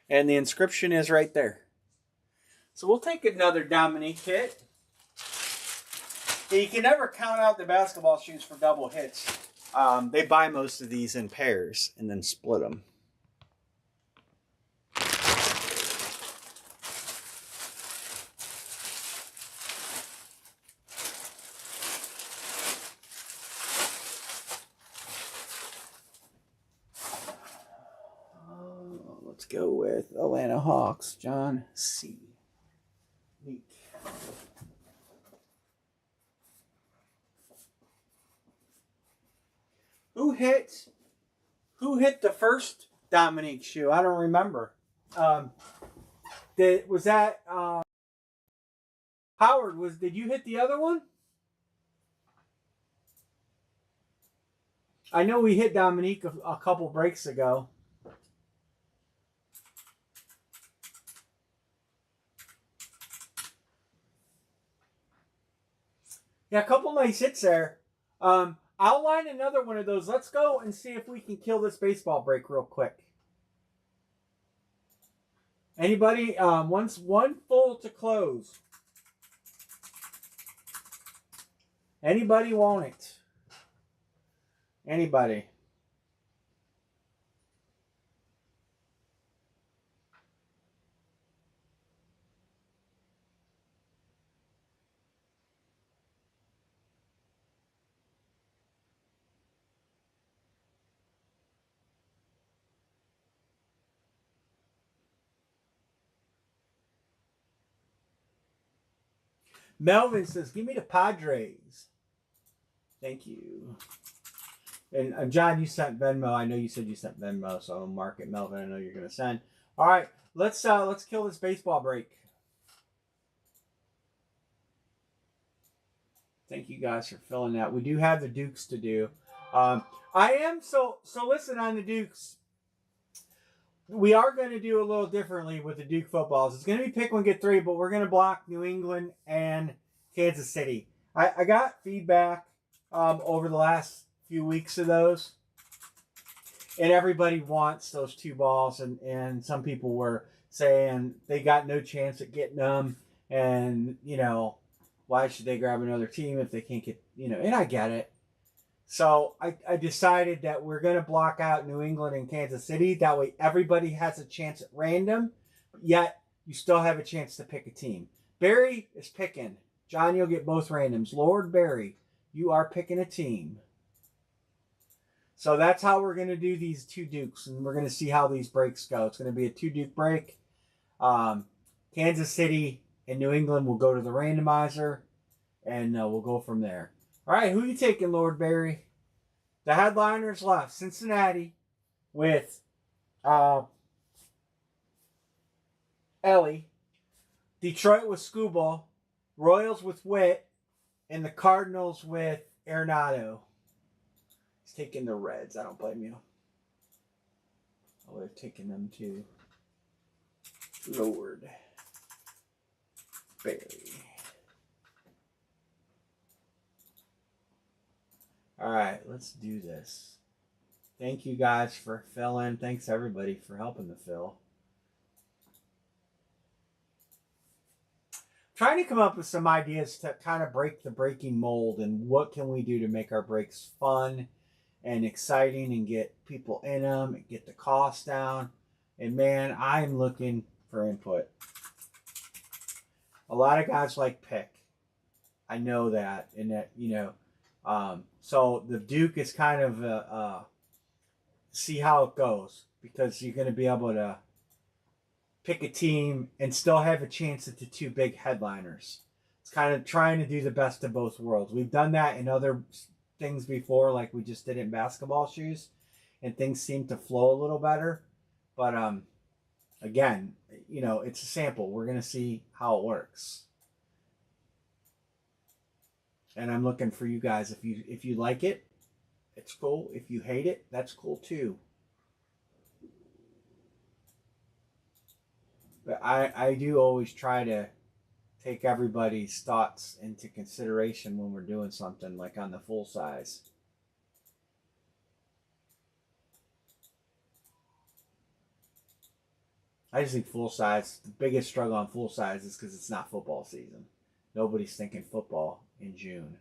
And the inscription is right there. So we'll take another Dominique hit. You can never count out the basketball shoes for double hits. They buy most of these in pairs and then split them. Let's go with Atlanta Hawks, John C. Neat. Who hit the first Dominique shoe? I don't remember. Was that Howard? Did you hit the other one? I know we hit Dominique a couple breaks ago. Yeah, a couple nice hits there. I'll line another one of those. Let's go and see if we can kill this baseball break real quick. Anybody? One full to close. Anybody want it? Anybody? Melvin says, give me the Padres. Thank you. And John, you sent Venmo. I know you said you sent Venmo, so I'll mark it, Melvin. I know you're gonna send. All right, let's kill this baseball break. Thank you guys for filling that. We do have the Dukes to do. I am so listen on the Dukes. We are going to do a little differently with the Duke footballs. It's going to be pick one, get three, but we're going to block New England and Kansas City. I got feedback over the last few weeks of those, and everybody wants those two balls, and some people were saying they got no chance at getting them, and why should they grab another team if they can't get, and I get it. So I decided that we're going to block out New England and Kansas City. That way everybody has a chance at random, yet you still have a chance to pick a team. Barry is picking. John, you'll get both randoms. Lord Barry, you are picking a team. So that's how we're going to do these two Dukes, and we're going to see how these breaks go. It's going to be a two-Duke break. Kansas City and New England will go to the randomizer, and we'll go from there. All right, who are you taking, Lord Barry? The headliners left. Cincinnati with Ellie. Detroit with Scooba. Royals with Witt. And the Cardinals with Arenado. He's taking the Reds. I don't blame you. I would have taken them too. Lord Barry. All right, let's do this. Thank you guys for filling. Thanks everybody for helping to fill. Trying to come up with some ideas to kind of break the breaking mold, and what can we do to make our breaks fun and exciting and get people in them and get the cost down. And man, I'm looking for input. A lot of guys like pick. I know that, and that, so the Duke is kind of see how it goes, because you're going to be able to pick a team and still have a chance at the two big headliners. It's kind of trying to do the best of both worlds. We've done that in other things before, like we just did in basketball shoes, and things seem to flow a little better. But again, it's a sample. We're going to see how it works. And I'm looking for you guys. If you like it, it's cool. If you hate it, that's cool too. But I do always try to take everybody's thoughts into consideration when we're doing something like on the full size. I just think full size, the biggest struggle on full size is because it's not football season. Nobody's thinking football in June.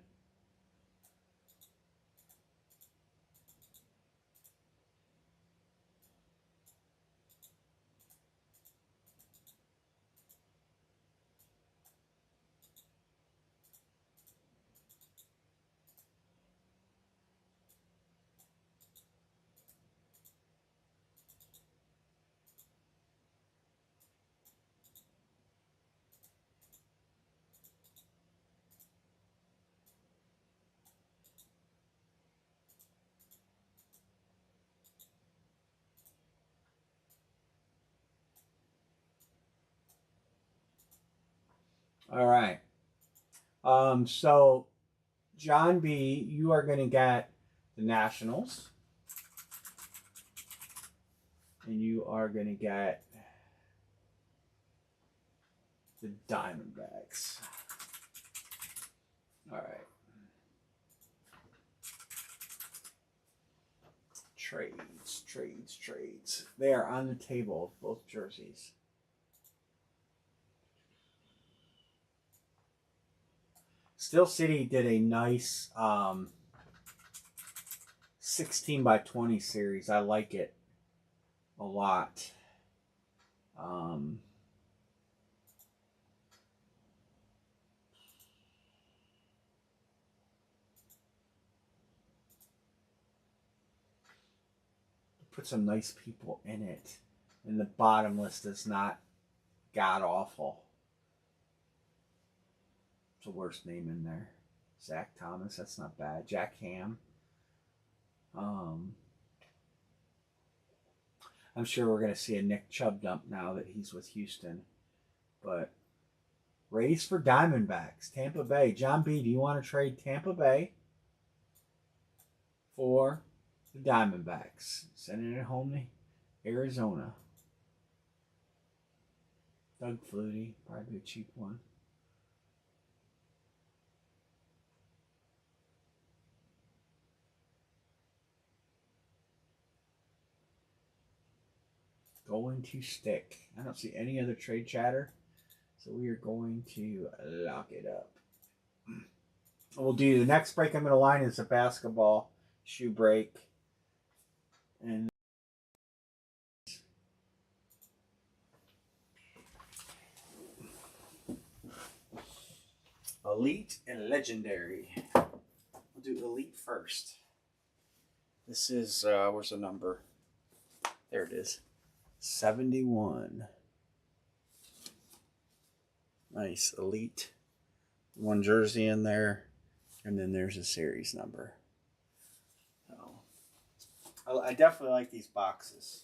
All right. So John B., you are going to get the Nationals. And you are going to get the Diamondbacks. All right. Trades. They are on the table, both jerseys. Steel City did a nice 16 by 20 series. I like it a lot. Put some nice people in it, and the bottom list is not god awful. the worst name in there. Zach Thomas, that's not bad. Jack Ham. I'm sure we're going to see a Nick Chubb dump now that he's with Houston. But Rays for Diamondbacks, Tampa Bay. John B., do you want to trade Tampa Bay for the Diamondbacks? Sending it home to Arizona. Doug Flutie, probably a cheap one. Going to stick. I don't see any other trade chatter, so we are going to lock it up. We'll do the next break. I'm going to line is a basketball shoe break, and Elite and Legendary. We'll do Elite first. This is where's the number? There it is. 71. Nice. Elite. One jersey in there. And then there's a series number. So, I definitely like these boxes.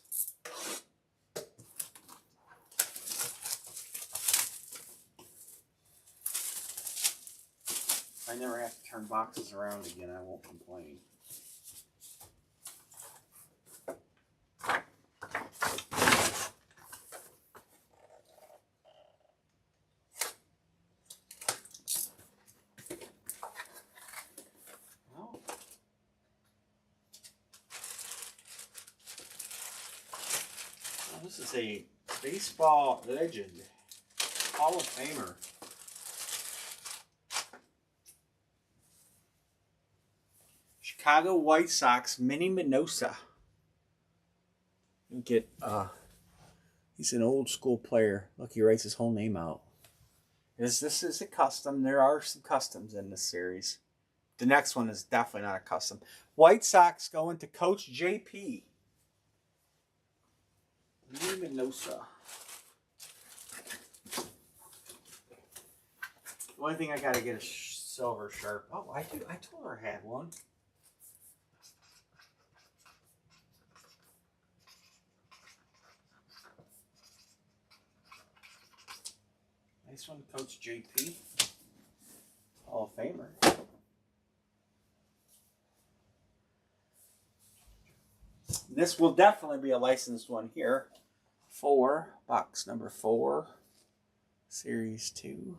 If I never have to turn boxes around again, I won't complain. This is a baseball legend, Hall of Famer. Chicago White Sox, Minnie Minoso. You get, he's an old school player. Look, he writes his whole name out. This is a custom. There are some customs in this series. The next one is definitely not a custom. White Sox going to Coach JP. Minoso. The only thing I gotta get a silver sharp. Oh, I do. I told her I had one. Nice one, Coach JP. Hall of Famer. This will definitely be a licensed one here. 4, box number 4, series 2.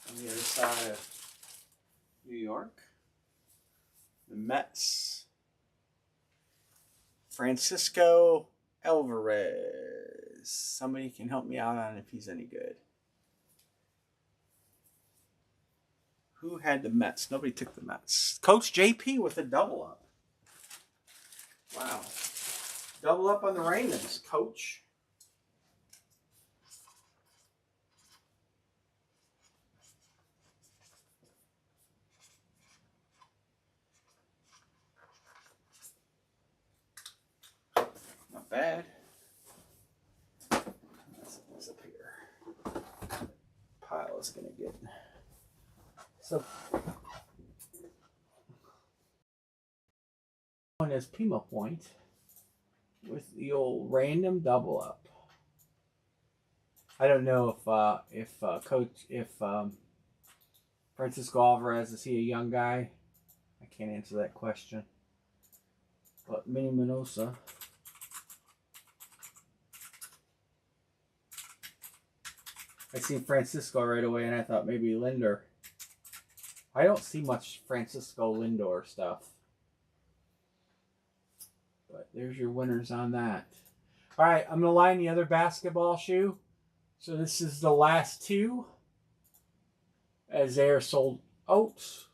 On the other side of New York, the Mets, Francisco Alvarez. Somebody can help me out on if he's any good. Who had the Mets? Nobody took the Mets. Coach JP with a double up. Wow. Double up on the Raymonds, Coach. Not bad. Let's disappear. Pile is going to get... So, one is Pima Point with the old random double up. I don't know if Francisco Alvarez, is he a young guy? I can't answer that question. But Minnie Minoso. I seen Francisco right away and I thought maybe Lindor. I don't see much Francisco Lindor stuff. But there's your winners on that. All right, I'm going to line the other basketball shoe. So this is the last two. as they are sold out.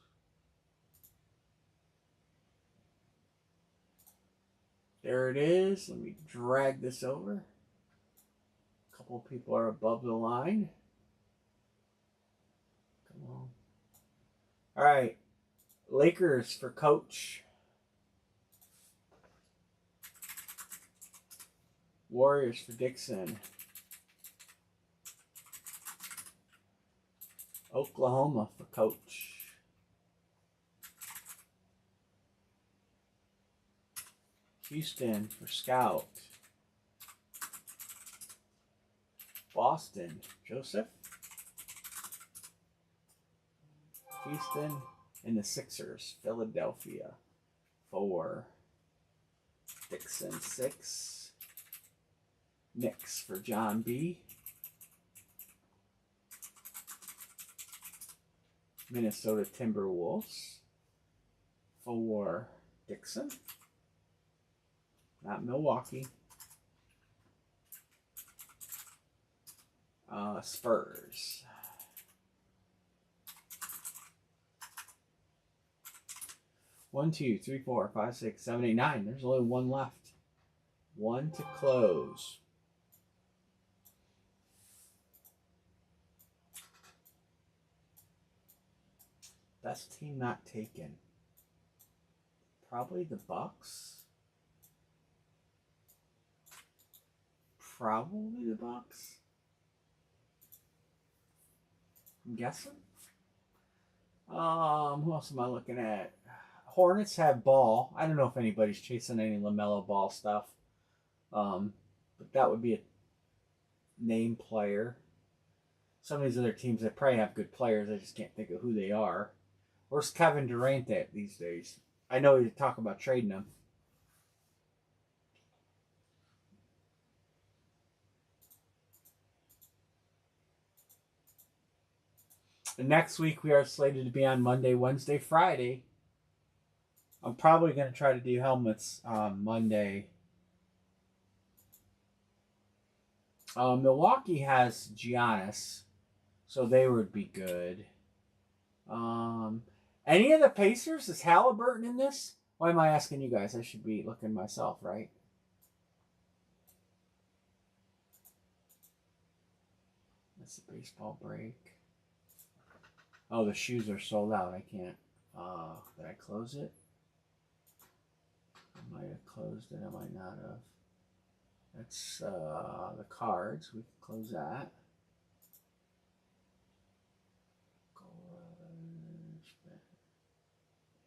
There it is. Let me drag this over. A couple of people are above the line. Come on. All right. Lakers for coach. Warriors for Dixon. Oklahoma for coach. Houston for scout. Boston, Joseph. Houston and the Sixers, Philadelphia, 4. Dixon, 6. Knicks for John B. Minnesota Timberwolves, 4. Dixon. Not Milwaukee. Spurs. One, 2, 3, 4, 5, 6, 7, 8, 9. There's only one left. One to close. Best team not taken. Probably the Bucks. Probably the Bucks. I'm guessing. Who else am I looking at? Hornets have Ball. I don't know if anybody's chasing any LaMelo Ball stuff. But that would be a name player. Some of these other teams that probably have good players, I just can't think of who they are. Where's Kevin Durant at these days? I know you talk about trading him. And next week we are slated to be on Monday, Wednesday, Friday. I'm probably going to try to do helmets on Monday. Milwaukee has Giannis, so they would be good. Any of the Pacers? Is Halliburton in this? Why am I asking you guys? I should be looking myself, right? That's the baseball break. Oh, the shoes are sold out. I can't. Did I close it? I might have closed it. I might not have. That's the cards. We can close that.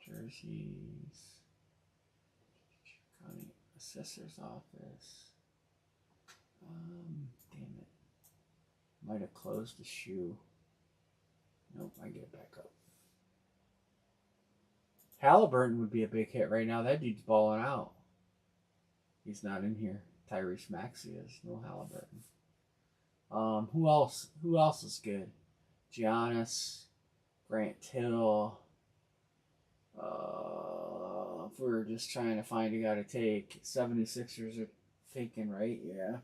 Jerseys. County Assessor's Office. Damn it. Might have closed the shoe. Nope, I get it back up. Halliburton would be a big hit right now. That dude's balling out. He's not in here. Tyrese Maxey is. No Halliburton. Who else? Who else is good? Giannis, Grant Hill. If we're just trying to find a guy to take, 76ers are taken, right? Yeah.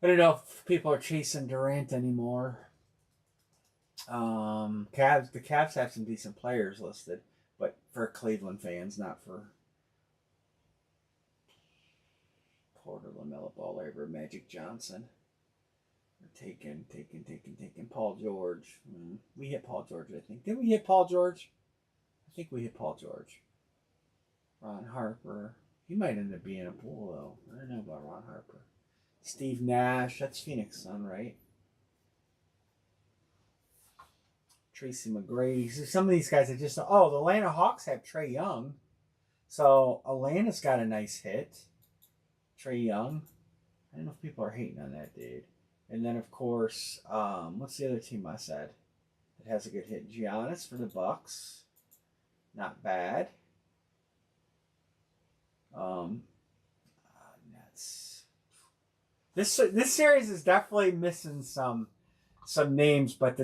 I don't know if people are chasing Durant anymore. The Cavs have some decent players listed, but for Cleveland fans, not for Porter, LaMelo Ball, over Magic Johnson. We're taking Paul George. We hit Paul George, I think. Didn't we hit Paul George? I think we hit Paul George. Ron Harper. He might end up being a Bull, though. I don't know about Ron Harper. Steve Nash. That's Phoenix Sun, right? Tracy McGrady. So some of these guys are just... Oh, the Atlanta Hawks have Trae Young. So Atlanta's got a nice hit. Trae Young. I don't know if people are hating on that dude. And then, of course, what's the other team I said that has a good hit? Giannis for the Bucks. Not bad. Nets. This series is definitely missing some names, but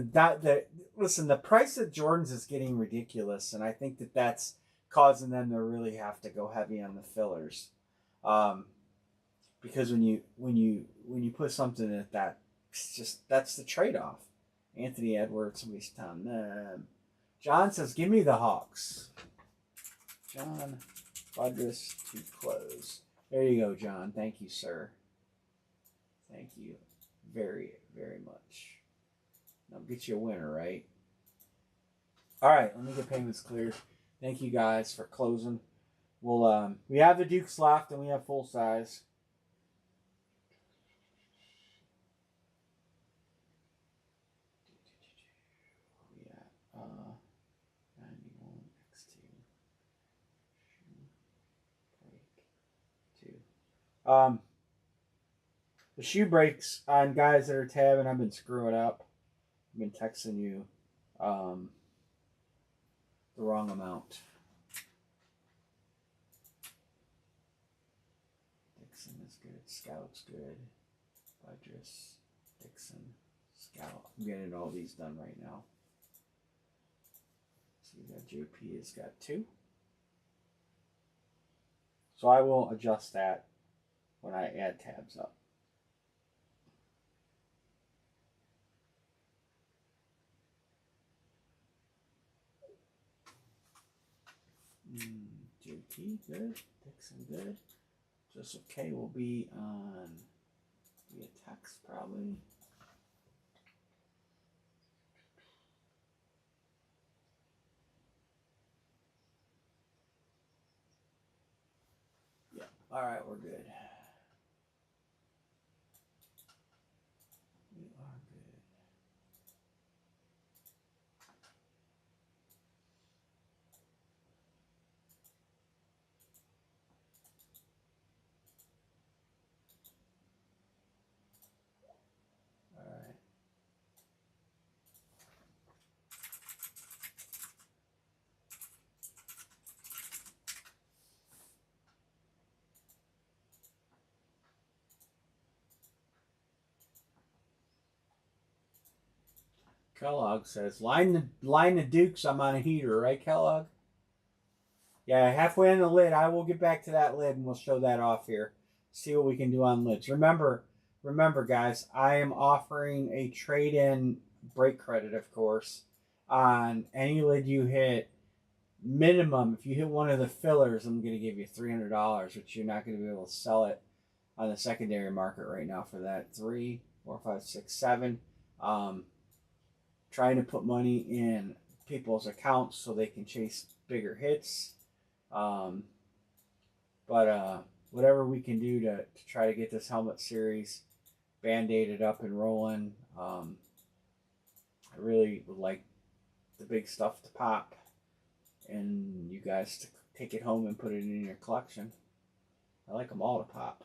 listen, the price of Jordan's is getting ridiculous, and I think that's causing them to really have to go heavy on the fillers. Because when you put something at that It's just that's the trade-off. Anthony Edwards, somebody's telling them. John says, "Give me the Hawks." John Budris to close. There you go, John. Thank you, sir. Thank you very, very much. I'll get you a winner, right? All right, let me get payments cleared. Thank you guys for closing. We'll we have the Dukes left and we have full size. Yeah, 91 X2. Break 2. The shoe breaks on guys that are tabbing. I've been screwing up. I've been texting you the wrong amount. Dixon is good. Scout's good. Budris, Dixon, Scout. I'm getting all these done right now. So you got JP has got 2. So I will adjust that when I add tabs up. JP, good. Dixon, good. Joseph K will be on via text, probably. Yeah, all right, we're good. We are good. Kellogg says, line the Dukes, I'm on a heater, right, Kellogg? Yeah, halfway on the lid. I will get back to that lid and we'll show that off here. See what we can do on lids. Remember, guys, I am offering a trade-in break credit, of course, on any lid you hit. Minimum, if you hit one of the fillers, I'm going to give you $300, which you're not going to be able to sell it on the secondary market right now for that. 3, 4, 5, 6, 7. Trying to put money in people's accounts so they can chase bigger hits. But whatever we can do to try to get this helmet series band-aided up and rolling. I really would like the big stuff to pop and you guys to take it home and put it in your collection. I like them all to pop.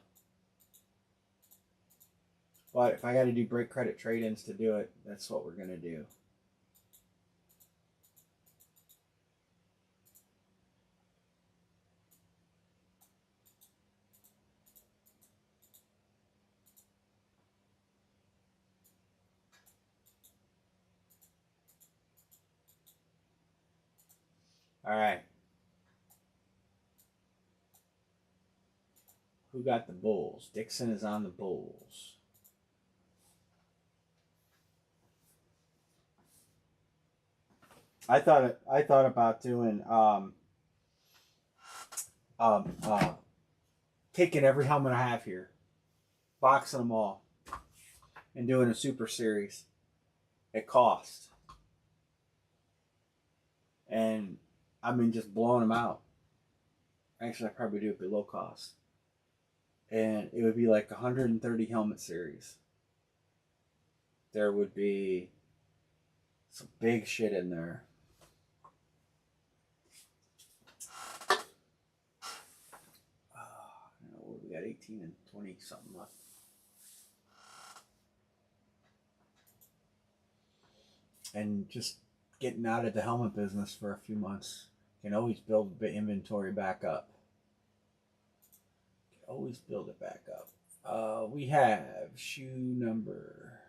But if I got to do break credit trade-ins to do it, that's what we're going to do. All right. Who got the Bulls? Dixon is on the Bulls. I thought about doing taking every helmet I have here, boxing them all, and doing a super series at cost. And I mean, just blowing them out. Actually, I'd probably do it below cost. And it would be like 130 helmet series. There would be some big shit in there. We got 18 and 20 something left. And just getting out of the helmet business for a few months. Can always build the inventory back up. Can always build it back up. We have shoe number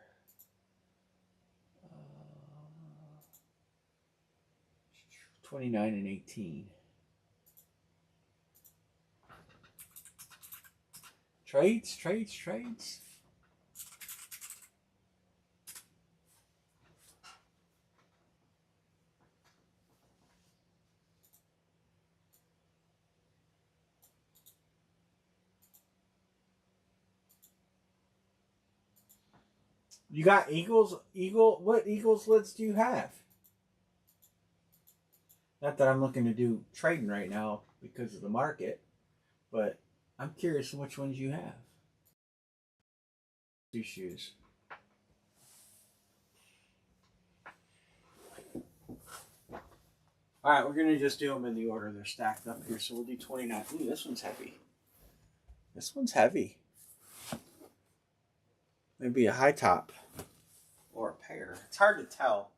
29 and 18. Trades. You got what Eagles lids do you have? Not that I'm looking to do trading right now because of the market, but I'm curious which ones you have. Two shoes. All right, we're going to just do them in the order they're stacked up here. So we'll do 29. Ooh, this one's heavy. This one's heavy. Maybe a high top or a pair. It's hard to tell.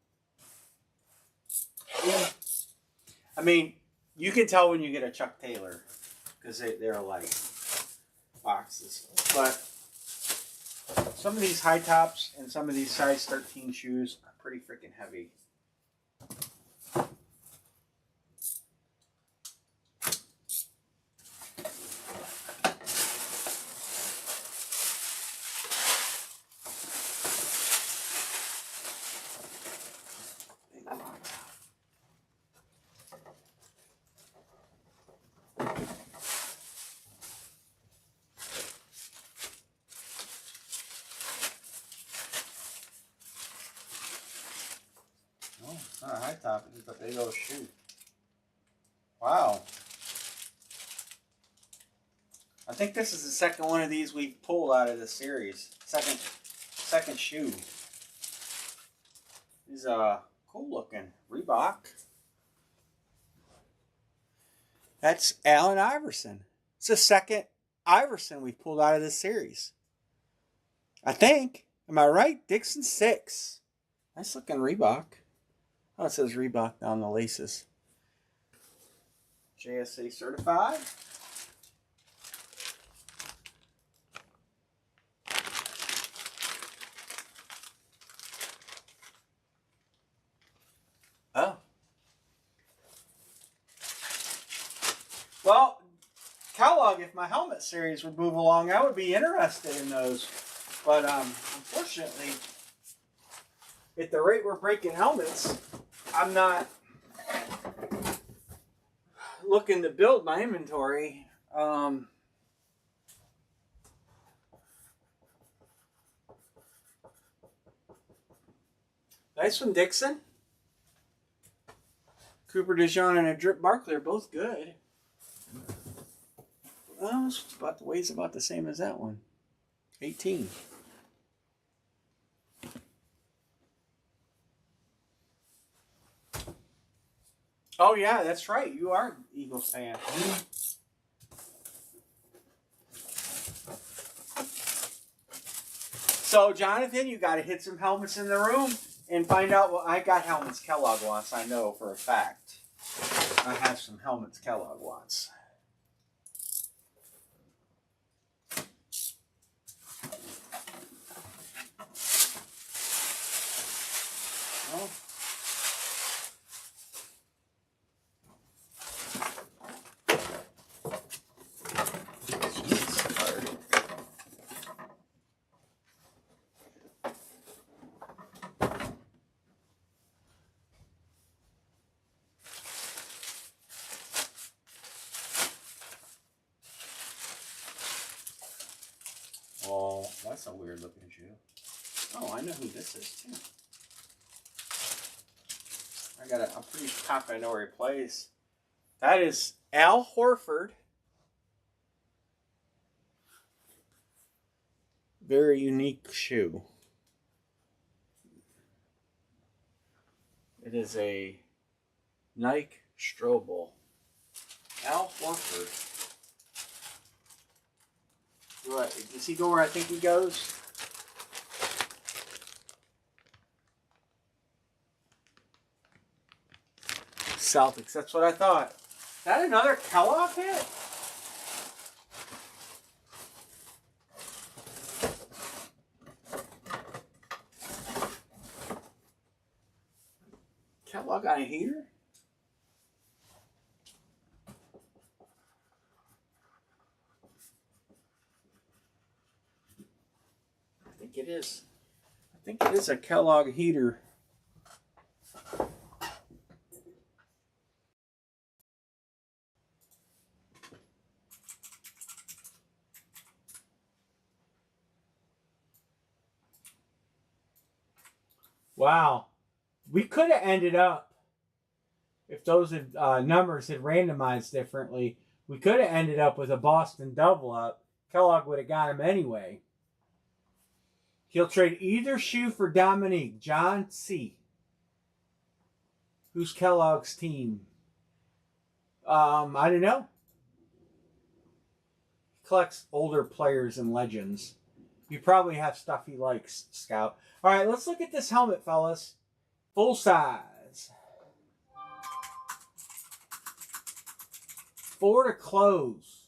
Yeah. I mean, you can tell when you get a Chuck Taylor because they're like boxes. But some of these high tops and some of these size 13 shoes are pretty freaking heavy. It's not a high top, it's just a big old shoe. Wow. I think this is the second one of these we've pulled out of the series. Second shoe. These cool looking. Reebok. That's Allen Iverson. It's the second Iverson we've pulled out of this series. I think. Am I right? Dixon 6. Nice looking Reebok. Oh, it says Reebok on the laces. JSA certified. Oh. Well, Kellogg, if my helmet series would move along, I would be interested in those. But unfortunately, at the rate we're breaking helmets, I'm not looking to build my inventory. Nice one, Dixon. Cooper DeJean and a Drip Barkley are both good. Well, it's about the weight's about the same as that one. 18. Oh yeah, that's right. You are an Eagles fan. So Jonathan, you got to hit some helmets in the room and find out what I got. Helmets Kellogg wants. I know for a fact. I have some helmets Kellogg wants. Oh. Oh, that's a weird looking shoe. Oh, I know who this is too. I got I'm pretty confident I know where he plays. That is Al Horford. Very unique shoe. It is a Nike Strobel. Al Horford. What, does he go where I think he goes? Celtics, that's what I thought. Is that another Kellogg hit? Kellogg on a heater? I think it is. I think it is a Kellogg heater. Wow. We could have ended up, if those numbers had randomized differently, we could have ended up with a Boston double up. Kellogg would have got him anyway. He'll trade either shoe for Dominique. John C. Who's Kellogg's team? I don't know. He collects older players and legends. You probably have stuff he likes, Scout. All right, let's look at this helmet, fellas. Full size. 4 to close.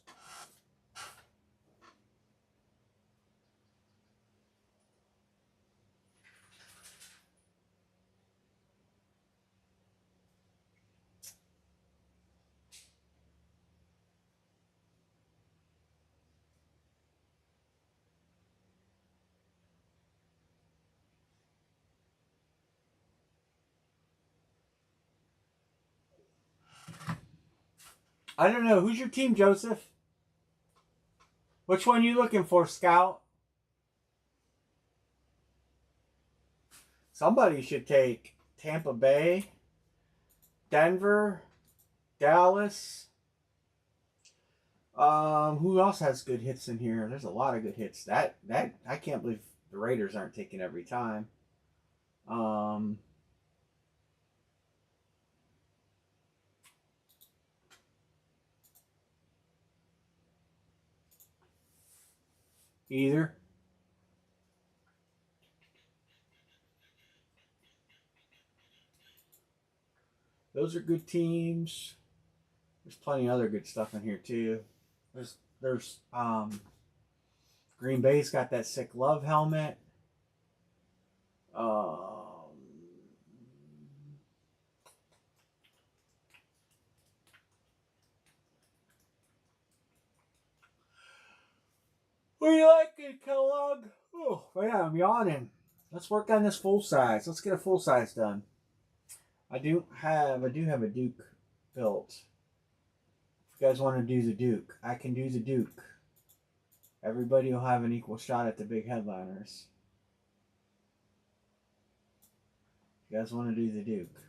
I don't know. Who's your team, Joseph? Which one you looking for, Scout? Somebody should take Tampa Bay, Denver, Dallas. Who else has good hits in here? There's a lot of good hits. That I can't believe the Raiders aren't taking every time. Either. Those are good teams. There's plenty of other good stuff in here too. There's Green Bay's got that sick love helmet. What do you like, Kellogg? Oh, yeah, I'm yawning. Let's work on this full size. Let's get a full size done. I do have a Duke built. If you guys want to do the Duke, I can do the Duke. Everybody will have an equal shot at the big headliners. If you guys want to do the Duke.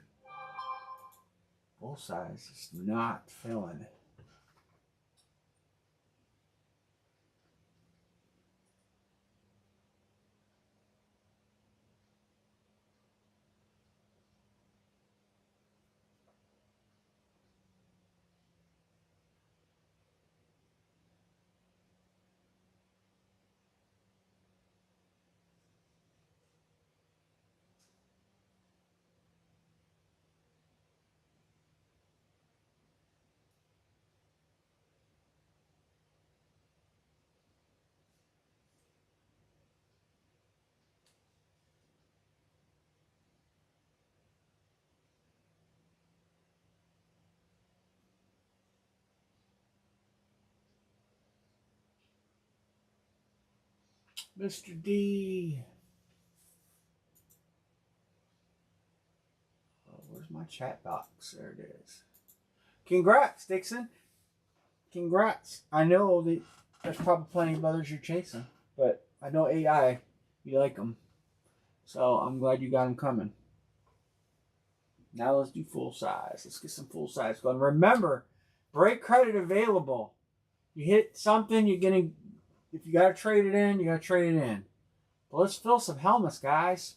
Full size is not filling. Mr. D. Oh, where's my chat box? There it is. Congrats, Dixon. Congrats. I know that there's probably plenty of others you're chasing, but I know AI, you like them. So I'm glad you got them coming. Now let's do full size. Let's get some full size going. Remember, break credit available. You hit something, you're going to, if you got to trade it in, you got to trade it in. But let's fill some helmets, guys.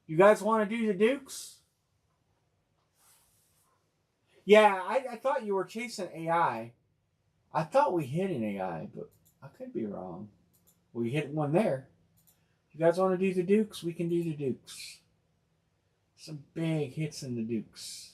You guys want to do the Dukes? Yeah, I thought you were chasing AI. I thought we hit an AI, but I could be wrong. We hit one there. If you guys want to do the Dukes, we can do the Dukes. Some big hits in the Dukes.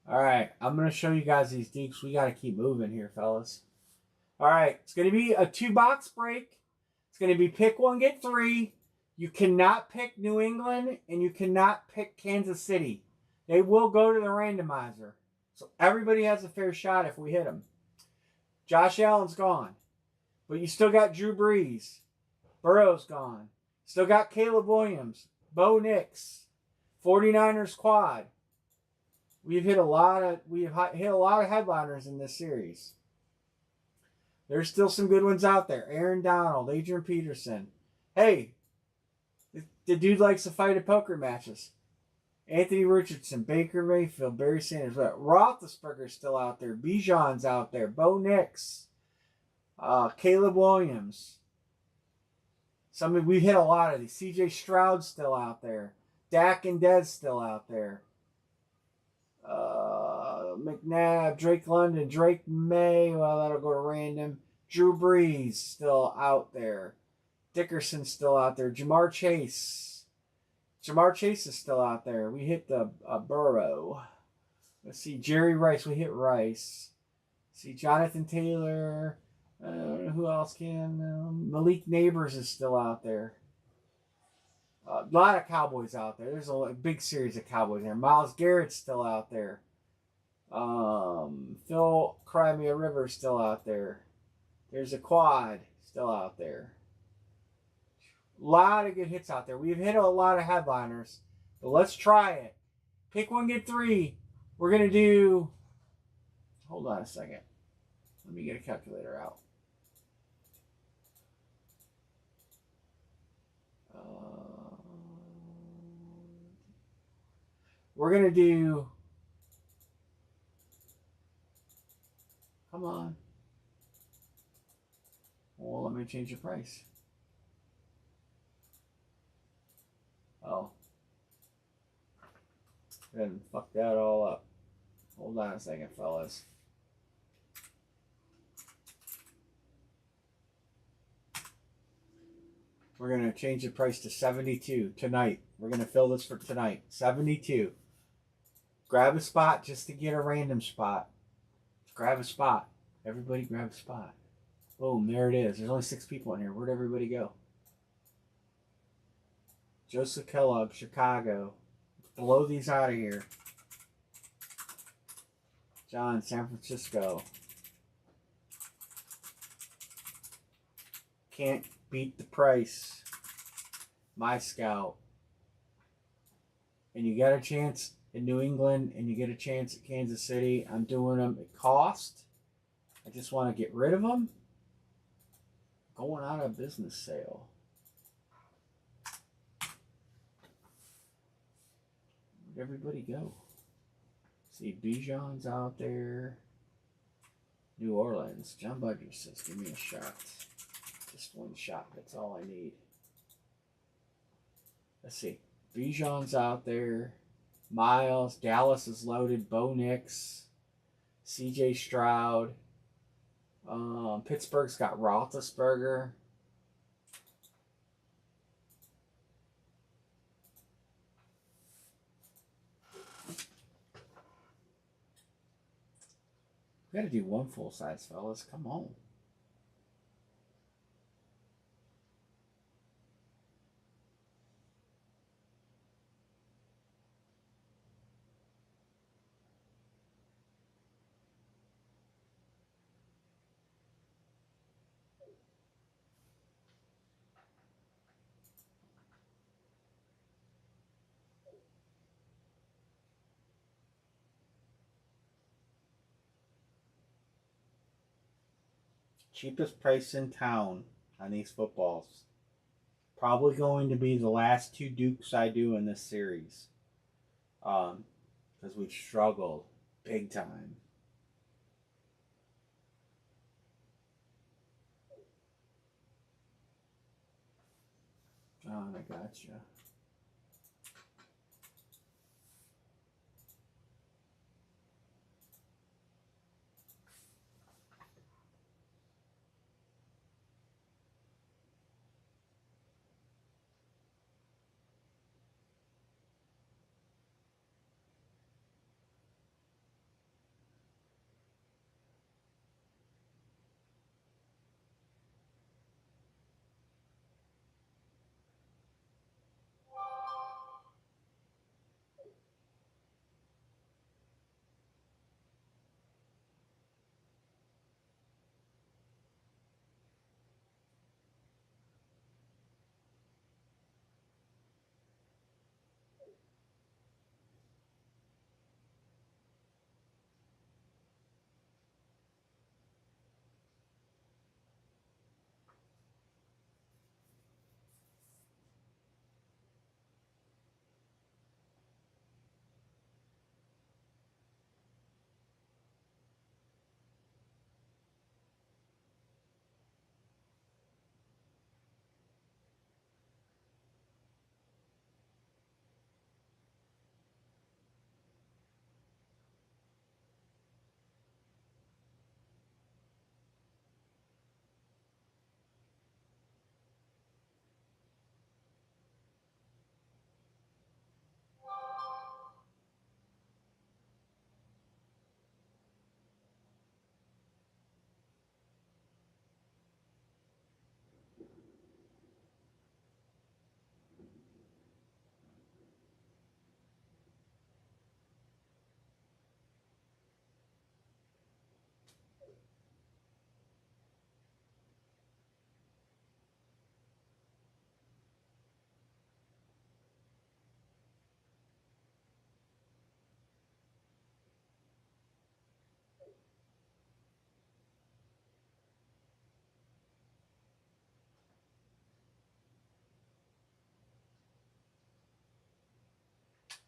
All right, I'm going to show you guys these Dukes. We got to keep moving here, fellas. All right, it's going to be a 2-box break. It's going to be pick one, get three. You cannot pick New England, and you cannot pick Kansas City. They will go to the randomizer. So everybody has a fair shot if we hit them. Josh Allen's gone. But you still got Drew Brees. Burrow's gone. Still got Caleb Williams. Bo Nix. 49ers quad. We've hit a lot of headliners in this series. There's still some good ones out there. Aaron Donald, Adrian Peterson. Hey, the dude likes to fight at poker matches. Anthony Richardson, Baker Mayfield, Barry Sanders. Roethlisberger's still out there. Bijan's out there. Bo Nix. Caleb Williams. We've hit a lot of these. C.J. Stroud's still out there. Dak and Dez still out there. McNabb, Drake London, Drake May. Well, that'll go to random. Drew Brees still out there. Dickerson's still out there. Jamar Chase is still out there. We hit the Burrow. Let's see. Jerry Rice. We hit Rice. See Jonathan Taylor. Who else can? Malik Neighbors is still out there. A lot of Cowboys out there. There's a big series of Cowboys there. Myles Garrett's still out there. Phil Crimea Rivers still out there. There's a quad still out there. A lot of good hits out there. We've hit a lot of headliners, but let's try it. Pick one, get three. We're going to do... Hold on a second. Let me get a calculator out. We're going to do... Come on. Well, let me change the price. Oh. And fuck that all up. Hold on a second, fellas. We're going to change the price to 72 tonight. We're going to fill this for tonight. 72. Grab a spot just to get a random spot. Grab a spot. Everybody grab a spot. Boom, there it is. There's only 6 people in here. Where'd everybody go? Joseph Kellogg, Chicago. Blow these out of here. John, San Francisco. Can't beat the price. My Scout. And you got a chance in New England and you get a chance at Kansas City. I'm doing them at cost. I just want to get rid of them. Going out of business sale. Where'd everybody go? See, Bijan's out there. New Orleans. John Budger says, give me a shot. Just one shot. That's all I need. Let's see. Bijan's out there. Miles. Dallas is loaded. Bo Nix. C.J. Stroud. Pittsburgh's got Roethlisberger. We gotta do one full size, fellas. Come on. Cheapest price in town on these footballs. Probably going to be the last 2 Dukes I do in this series. Because we've struggled big time. John, I gotcha.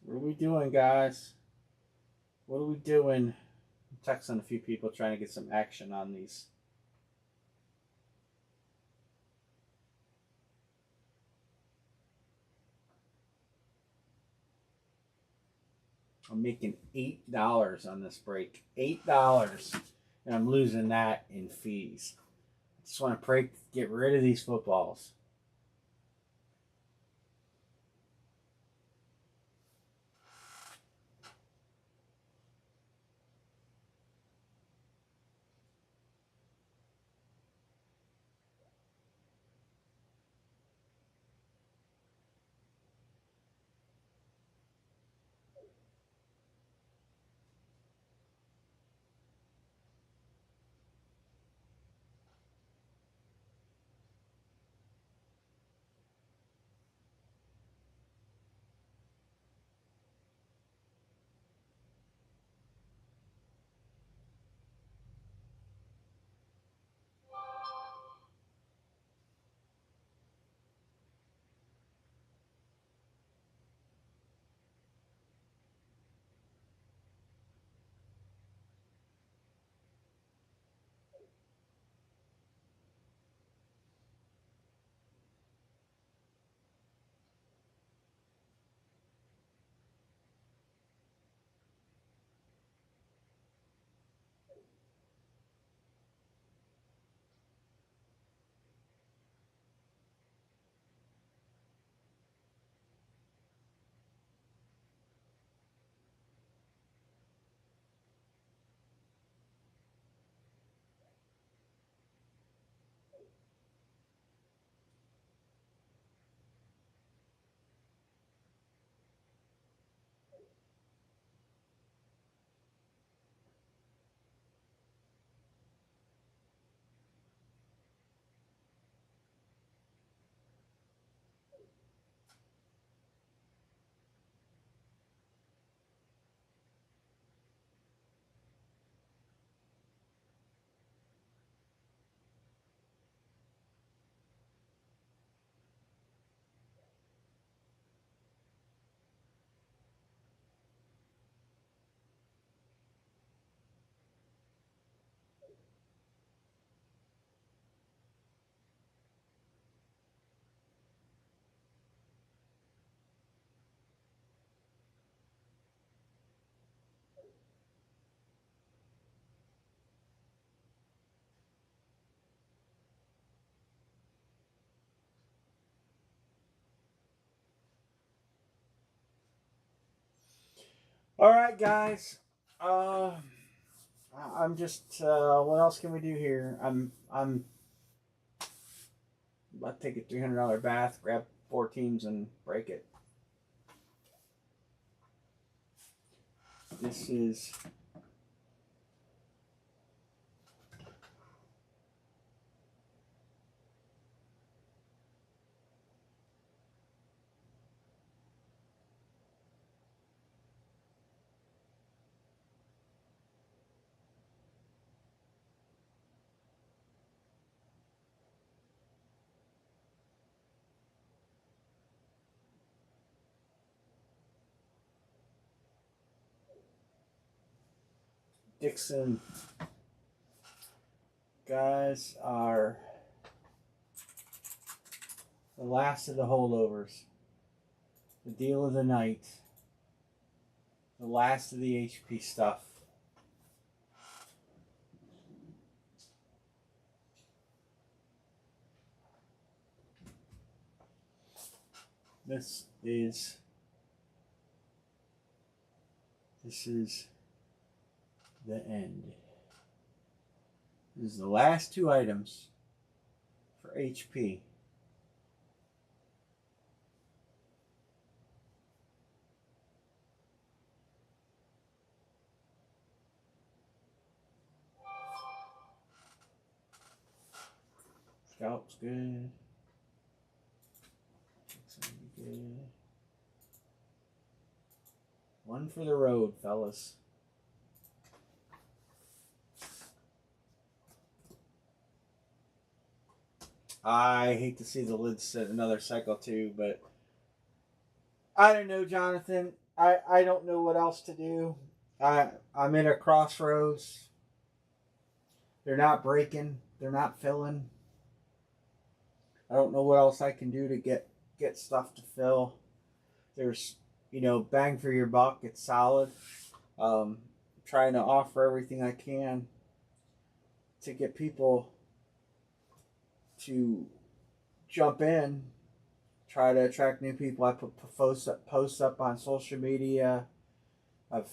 What are we doing, guys? What are we doing? I'm texting a few people trying to get some action on these. I'm making $8 on this break. $8. And I'm losing that in fees. I just want to get rid of these footballs. All right, guys. Uh, I'm just. What else can we do here? I'm about to take a $300 bath, grab 4 teams, and break it. This is. Dixon guys are the last of the holdovers. The deal of the night. The last of the HP stuff. This is the end. This is the last 2 items for HP. Scalp's good. Good. One for the road, fellas. I hate to see the lid set another cycle too, but I don't know, Jonathan. I don't know what else to do. I'm in a crossroads. They're not breaking. They're not filling. I don't know what else I can do to get stuff to fill. There's, bang for your buck. It's solid. Um, Trying to offer everything I can to get people to jump in. Try to attract new people. I put posts up on social media of,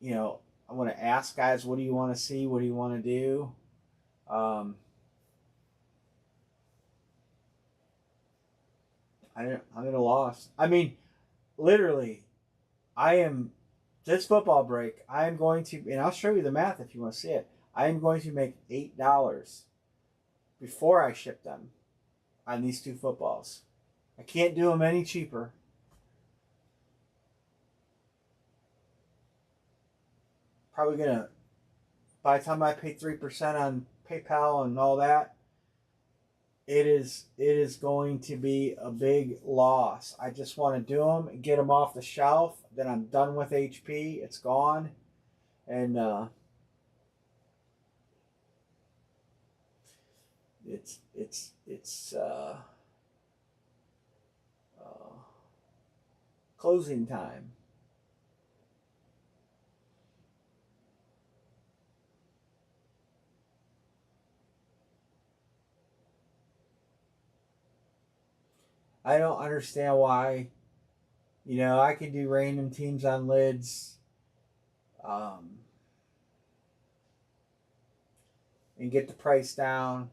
I want to ask guys, what do you want to see? What do you want to do? I'm at a loss. I mean, literally, I am this football break. I am going to, and I'll show you the math if you want to see it. I am going to make $8 before I ship them on these two footballs. I can't do them any cheaper. Probably gonna, by the time I pay 3% on PayPal and all that, it is going to be a big loss. I just want to do them and get them off the shelf. Then I'm done with HP. It's gone, and it's closing time. I don't understand why. I can do random teams on lids, and get the price down.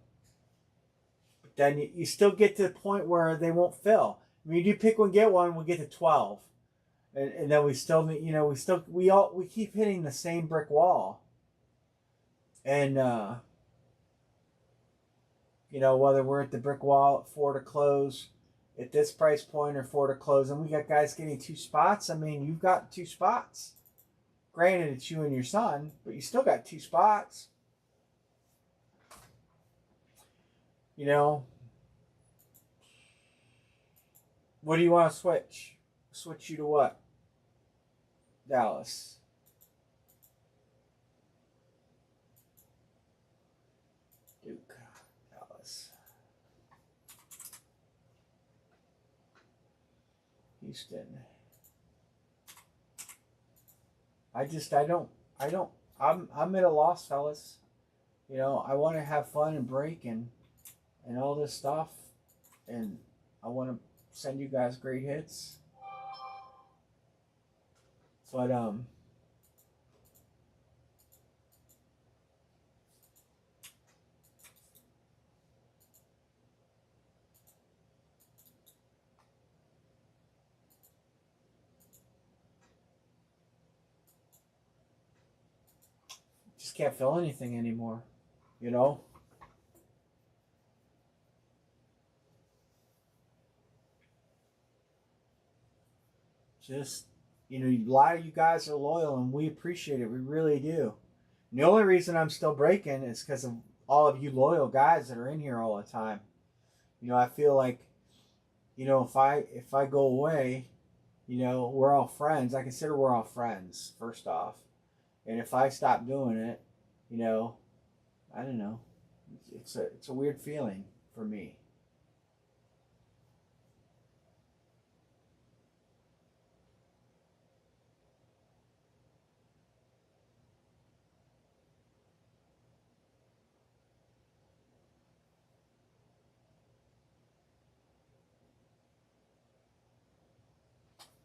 But then you still get to the point where they won't fill. I mean, you do pick one, get one, we get to 12. And then we still, we keep hitting the same brick wall. And, whether we're at the brick wall at 4 to close, at this price point or 4 to close, and we got guys getting 2 spots. I mean, you've got 2 spots. Granted, it's you and your son, but you still got 2 spots. What do you want to switch? Switch you to what? Dallas. Duke. Dallas. Houston. I'm at a loss, fellas. I want to have fun and break and all this stuff, and I want to send you guys great hits. But just can't feel anything anymore, you know? Just, a lot of you guys are loyal and we appreciate it. We really do. And the only reason I'm still breaking is because of all of you loyal guys that are in here all the time. I feel like, if I go away, we're all friends. I consider we're all friends, first off. And if I stop doing it, I don't know. It's a weird feeling for me.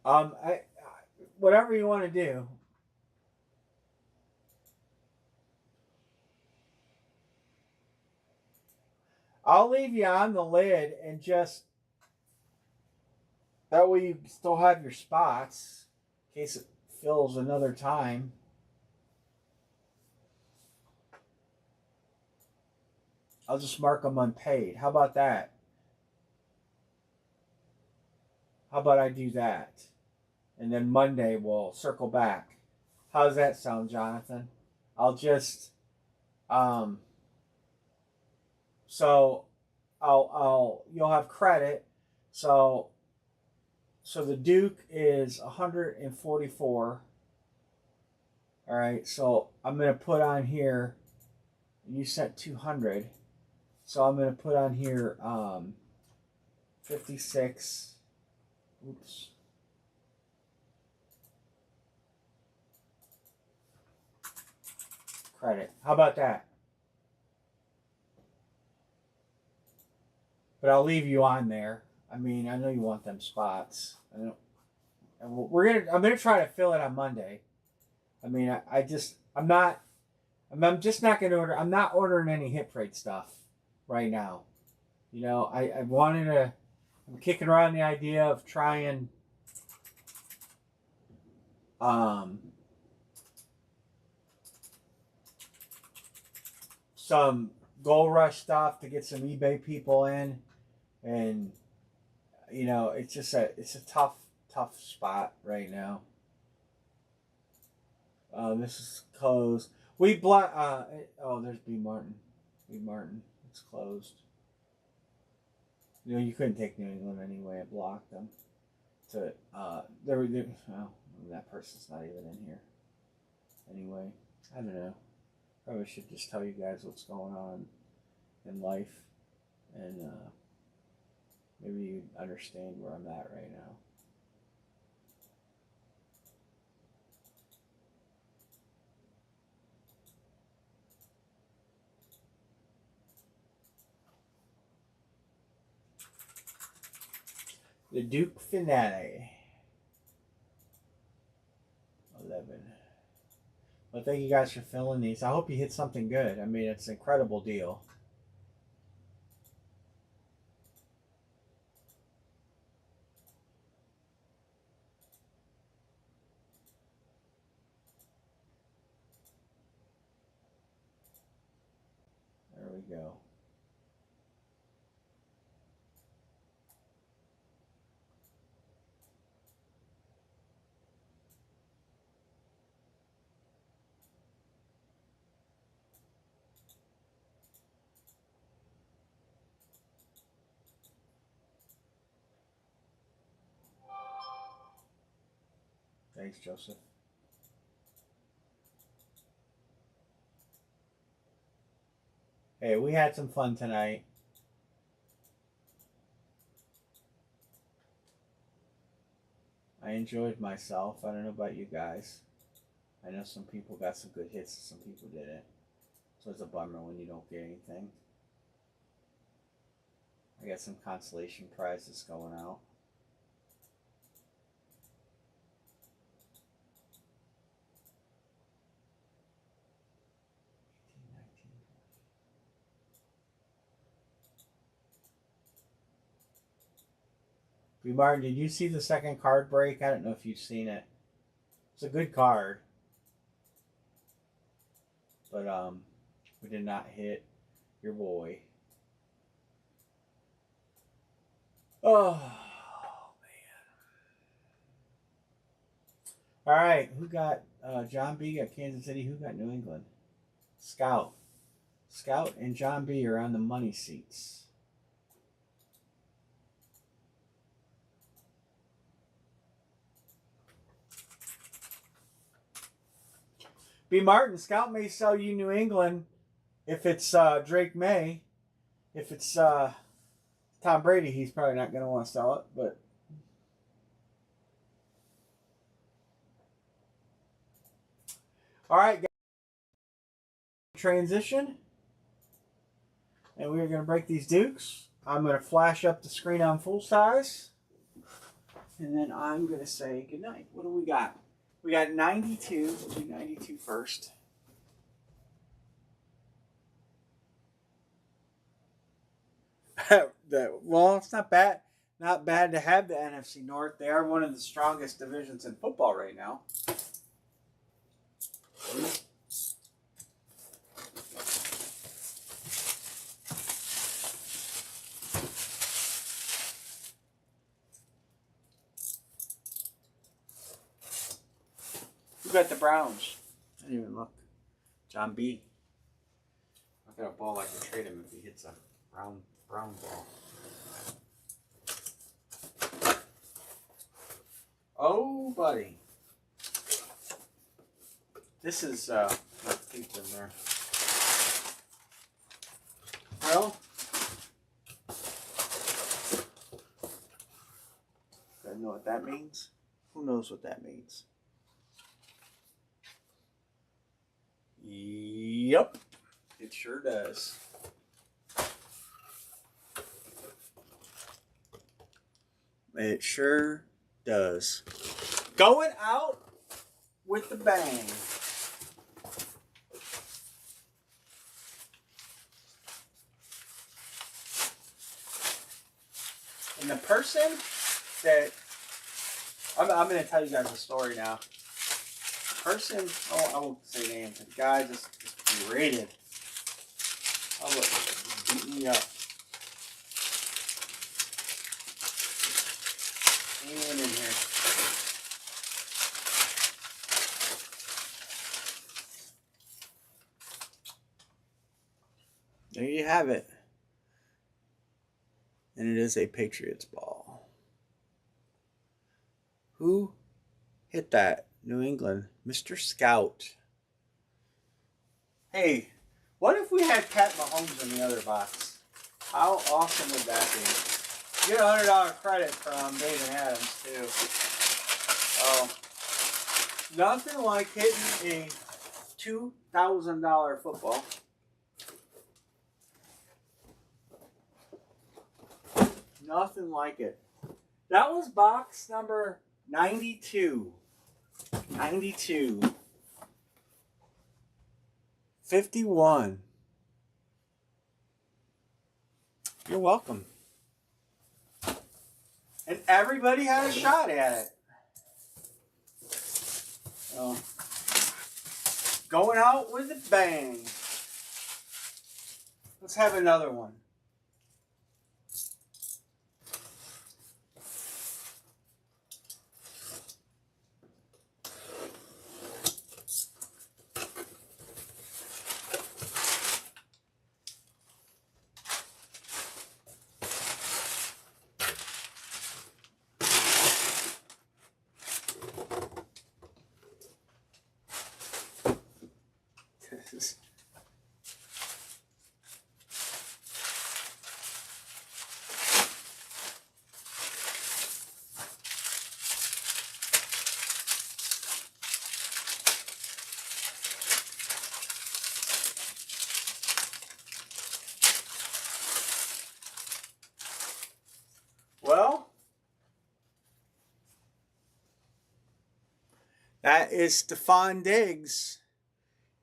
I whatever you want to do. I'll leave you on the lid and just that way you still have your spots in case it fills another time. I'll just mark them unpaid. How about that? How about I do that? And then Monday we'll circle back. How does that sound, Jonathan? I'll just so you'll have credit. So So the Duke is 144. All right, so I'm going to put on here, you sent 200. So I'm going to put on here 56. Oops. Credit. How about that? But I'll leave you on there. I mean, I know you want them spots. I don't, and I'm gonna try to fill it on Monday. I mean, I'm just not gonna order. I'm not ordering any hit parade stuff right now. You know, I wanted to. I'm kicking around the idea of trying um, some Gold Rush stuff to get some eBay people in, and you know, it's a tough spot right now. This is closed. We block. Oh, there's B Martin. B Martin. It's closed. You know, you couldn't take New England anyway. I blocked them. Well, that person's not even in here. Anyway, I don't know. Probably should just tell you guys what's going on in life, and maybe you understand where I'm at right now. The Duke finale. 11. Well, thank you guys for filling these. I hope you hit something good. I mean, it's an incredible deal. There we go. Thanks, Joseph. Hey, we had some fun tonight. I enjoyed myself. I don't know about you guys. I know some people got some good hits and some people didn't. So it's a bummer when you don't get anything. I got some consolation prizes going out. B. Martin, did you see the second card break? I don't know if you've seen it. It's a good card. But we did not hit your boy. Oh man. All right, who got John B got Kansas City? Who got New England? Scout. Scout and John B are on the money seats. B. Martin, Scout may sell you New England if it's Drake May. If it's Tom Brady, he's probably not going to want to sell it. But all right, guys. Transition, and we're going to break these Dukes. I'm going to flash up the screen on full size, and then I'm going to say goodnight. What do we got? We got 92. We'll do 92 first. Well, it's not bad. Not bad to have the NFC North. They are one of the strongest divisions in football right now. Who got the Browns? I didn't even look. John B. I got a ball I can trade him if he hits a brown ball. Oh, buddy. This is, keep in there. Well, I know what that means. Who knows what that means? Yep, it sure does. It sure does. Going out with the bang. And the person that I'm going to tell you guys a story now. The person, I won't say names. The guy just berated. Oh look, he beat me up. And in here. There you have it. And it is a Patriots ball. Who hit that? New England. Mr. Scout. Hey, what if we had Pat Mahomes in the other box? How awesome would that be? Get a $100 credit from David Adams, too. Oh, nothing like hitting a $2,000 football. Nothing like it. That was box number 92. 92. 51. You're welcome. And everybody had a shot at it. So, going out with a bang. Let's have another one. Well, that is Stephon Diggs.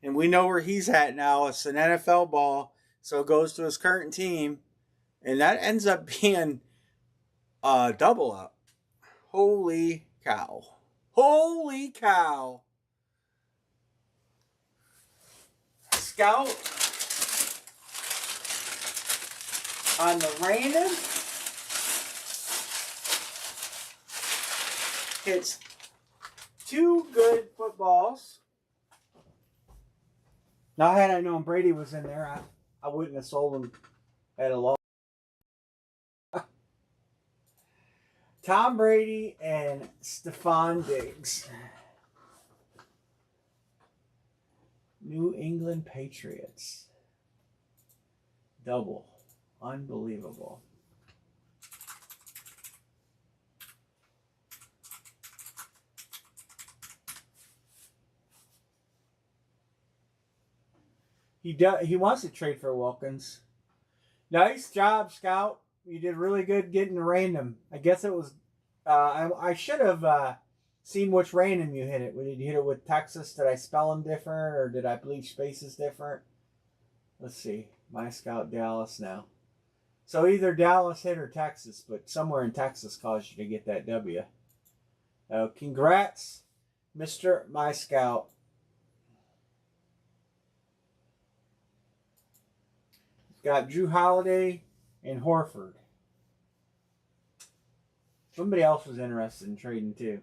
And we know where he's at now. It's an NFL ball. So it goes to his current team. And that ends up being a double up. Holy cow. Holy cow. Scout on the random hits two good footballs. Now, had I known Brady was in there, I wouldn't have sold him at a loss. Tom Brady and Stephon Diggs. New England Patriots. Double. Unbelievable. He wants to trade for Wilkins. Nice job, Scout. You did really good getting the random. I guess it was. I should have seen which random you hit it. Did you hit it with Texas? Did I spell them different, or did I bleach spaces different? Let's see. My Scout Dallas now. So either Dallas hit or Texas, but somewhere in Texas caused you to get that W. Congrats, Mr. My Scout. Got Drew Holiday and Horford. Somebody else was interested in trading too.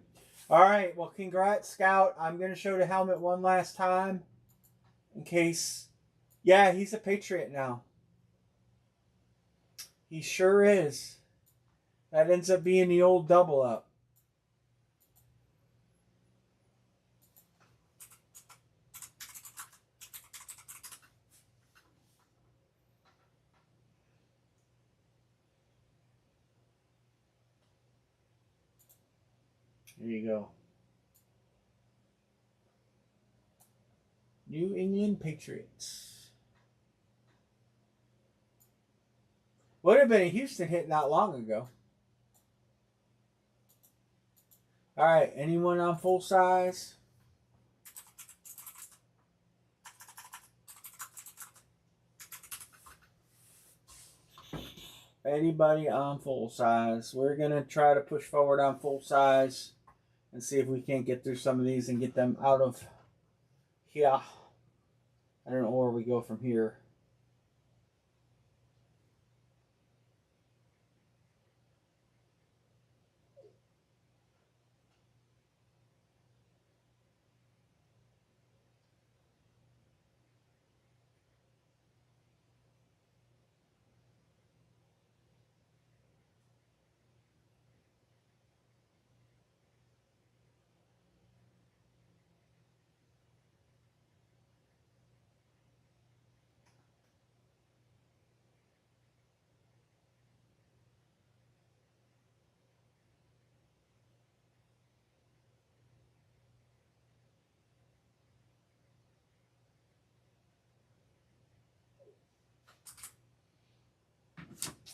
All right, well, congrats, Scout. I'm going to show the helmet one last time in case. Yeah, he's a Patriot now. He sure is. That ends up being the old double up. There you go. New England Patriots. Would have been a Houston hit not long ago. All right, anyone on full size? Anybody on full size? We're going to try to push forward on full size and see if we can't get through some of these and get them out of here. I don't know where we go from here.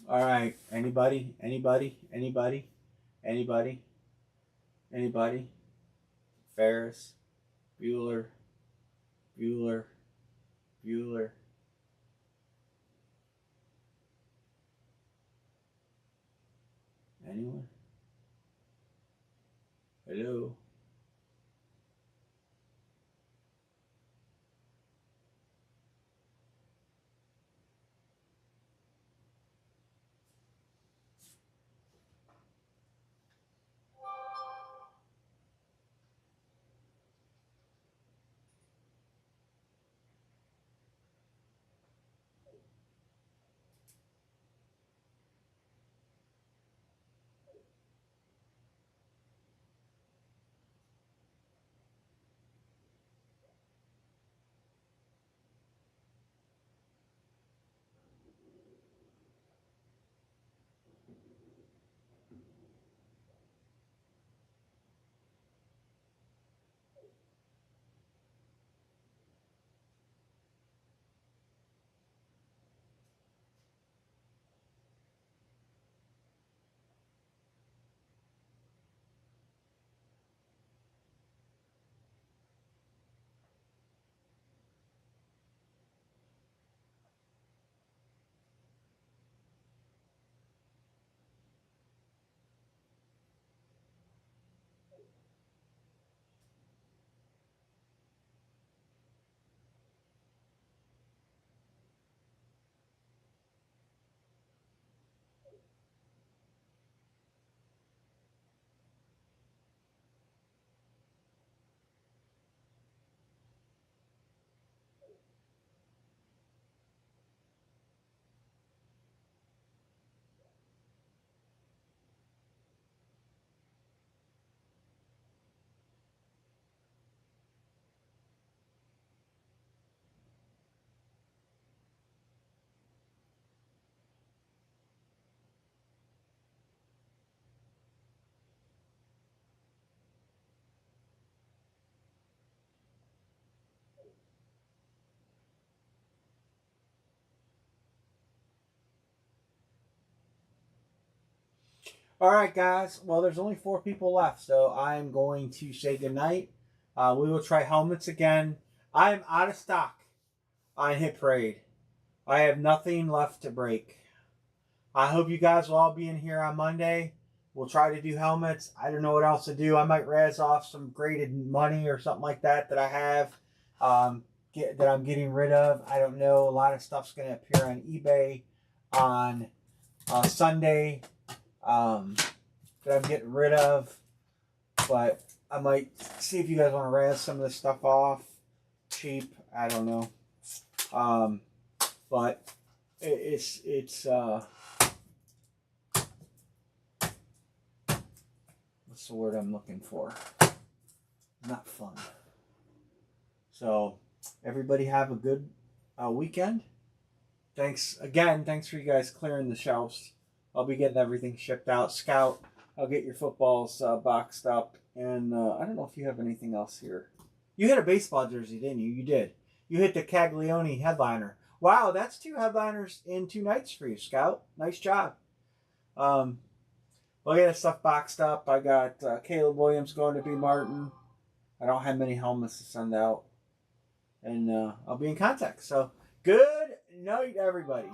All right. Anybody? Anybody? Anybody? Anybody? Anybody? Ferris? Bueller? Bueller? Bueller? Anyone? Hello? All right, guys. Well, there's only 4 people left, so I'm going to say goodnight. We will try helmets again. I'm out of stock on Hit Parade. I have nothing left to break. I hope you guys will all be in here on Monday. We'll try to do helmets. I don't know what else to do. I might razz off some graded money or something like that I have that I'm getting rid of. I don't know. A lot of stuff's going to appear on eBay on Sunday that I'm getting rid of. But I might see if you guys want to razz some of this stuff off. Cheap. I don't know. But it's what's the word I'm looking for? Not fun. So everybody have a good weekend. Thanks again. Thanks for you guys clearing the shelves. I'll be getting everything shipped out. Scout, I'll get your footballs boxed up. And I don't know if you have anything else here. You hit a baseball jersey, didn't you? You did. You hit the Caglione headliner. Wow, that's 2 headliners in 2 nights for you, Scout. Nice job. We'll get that stuff boxed up. I got Caleb Williams going to B. Martin. I don't have many helmets to send out. And I'll be in contact. So, good night, everybody.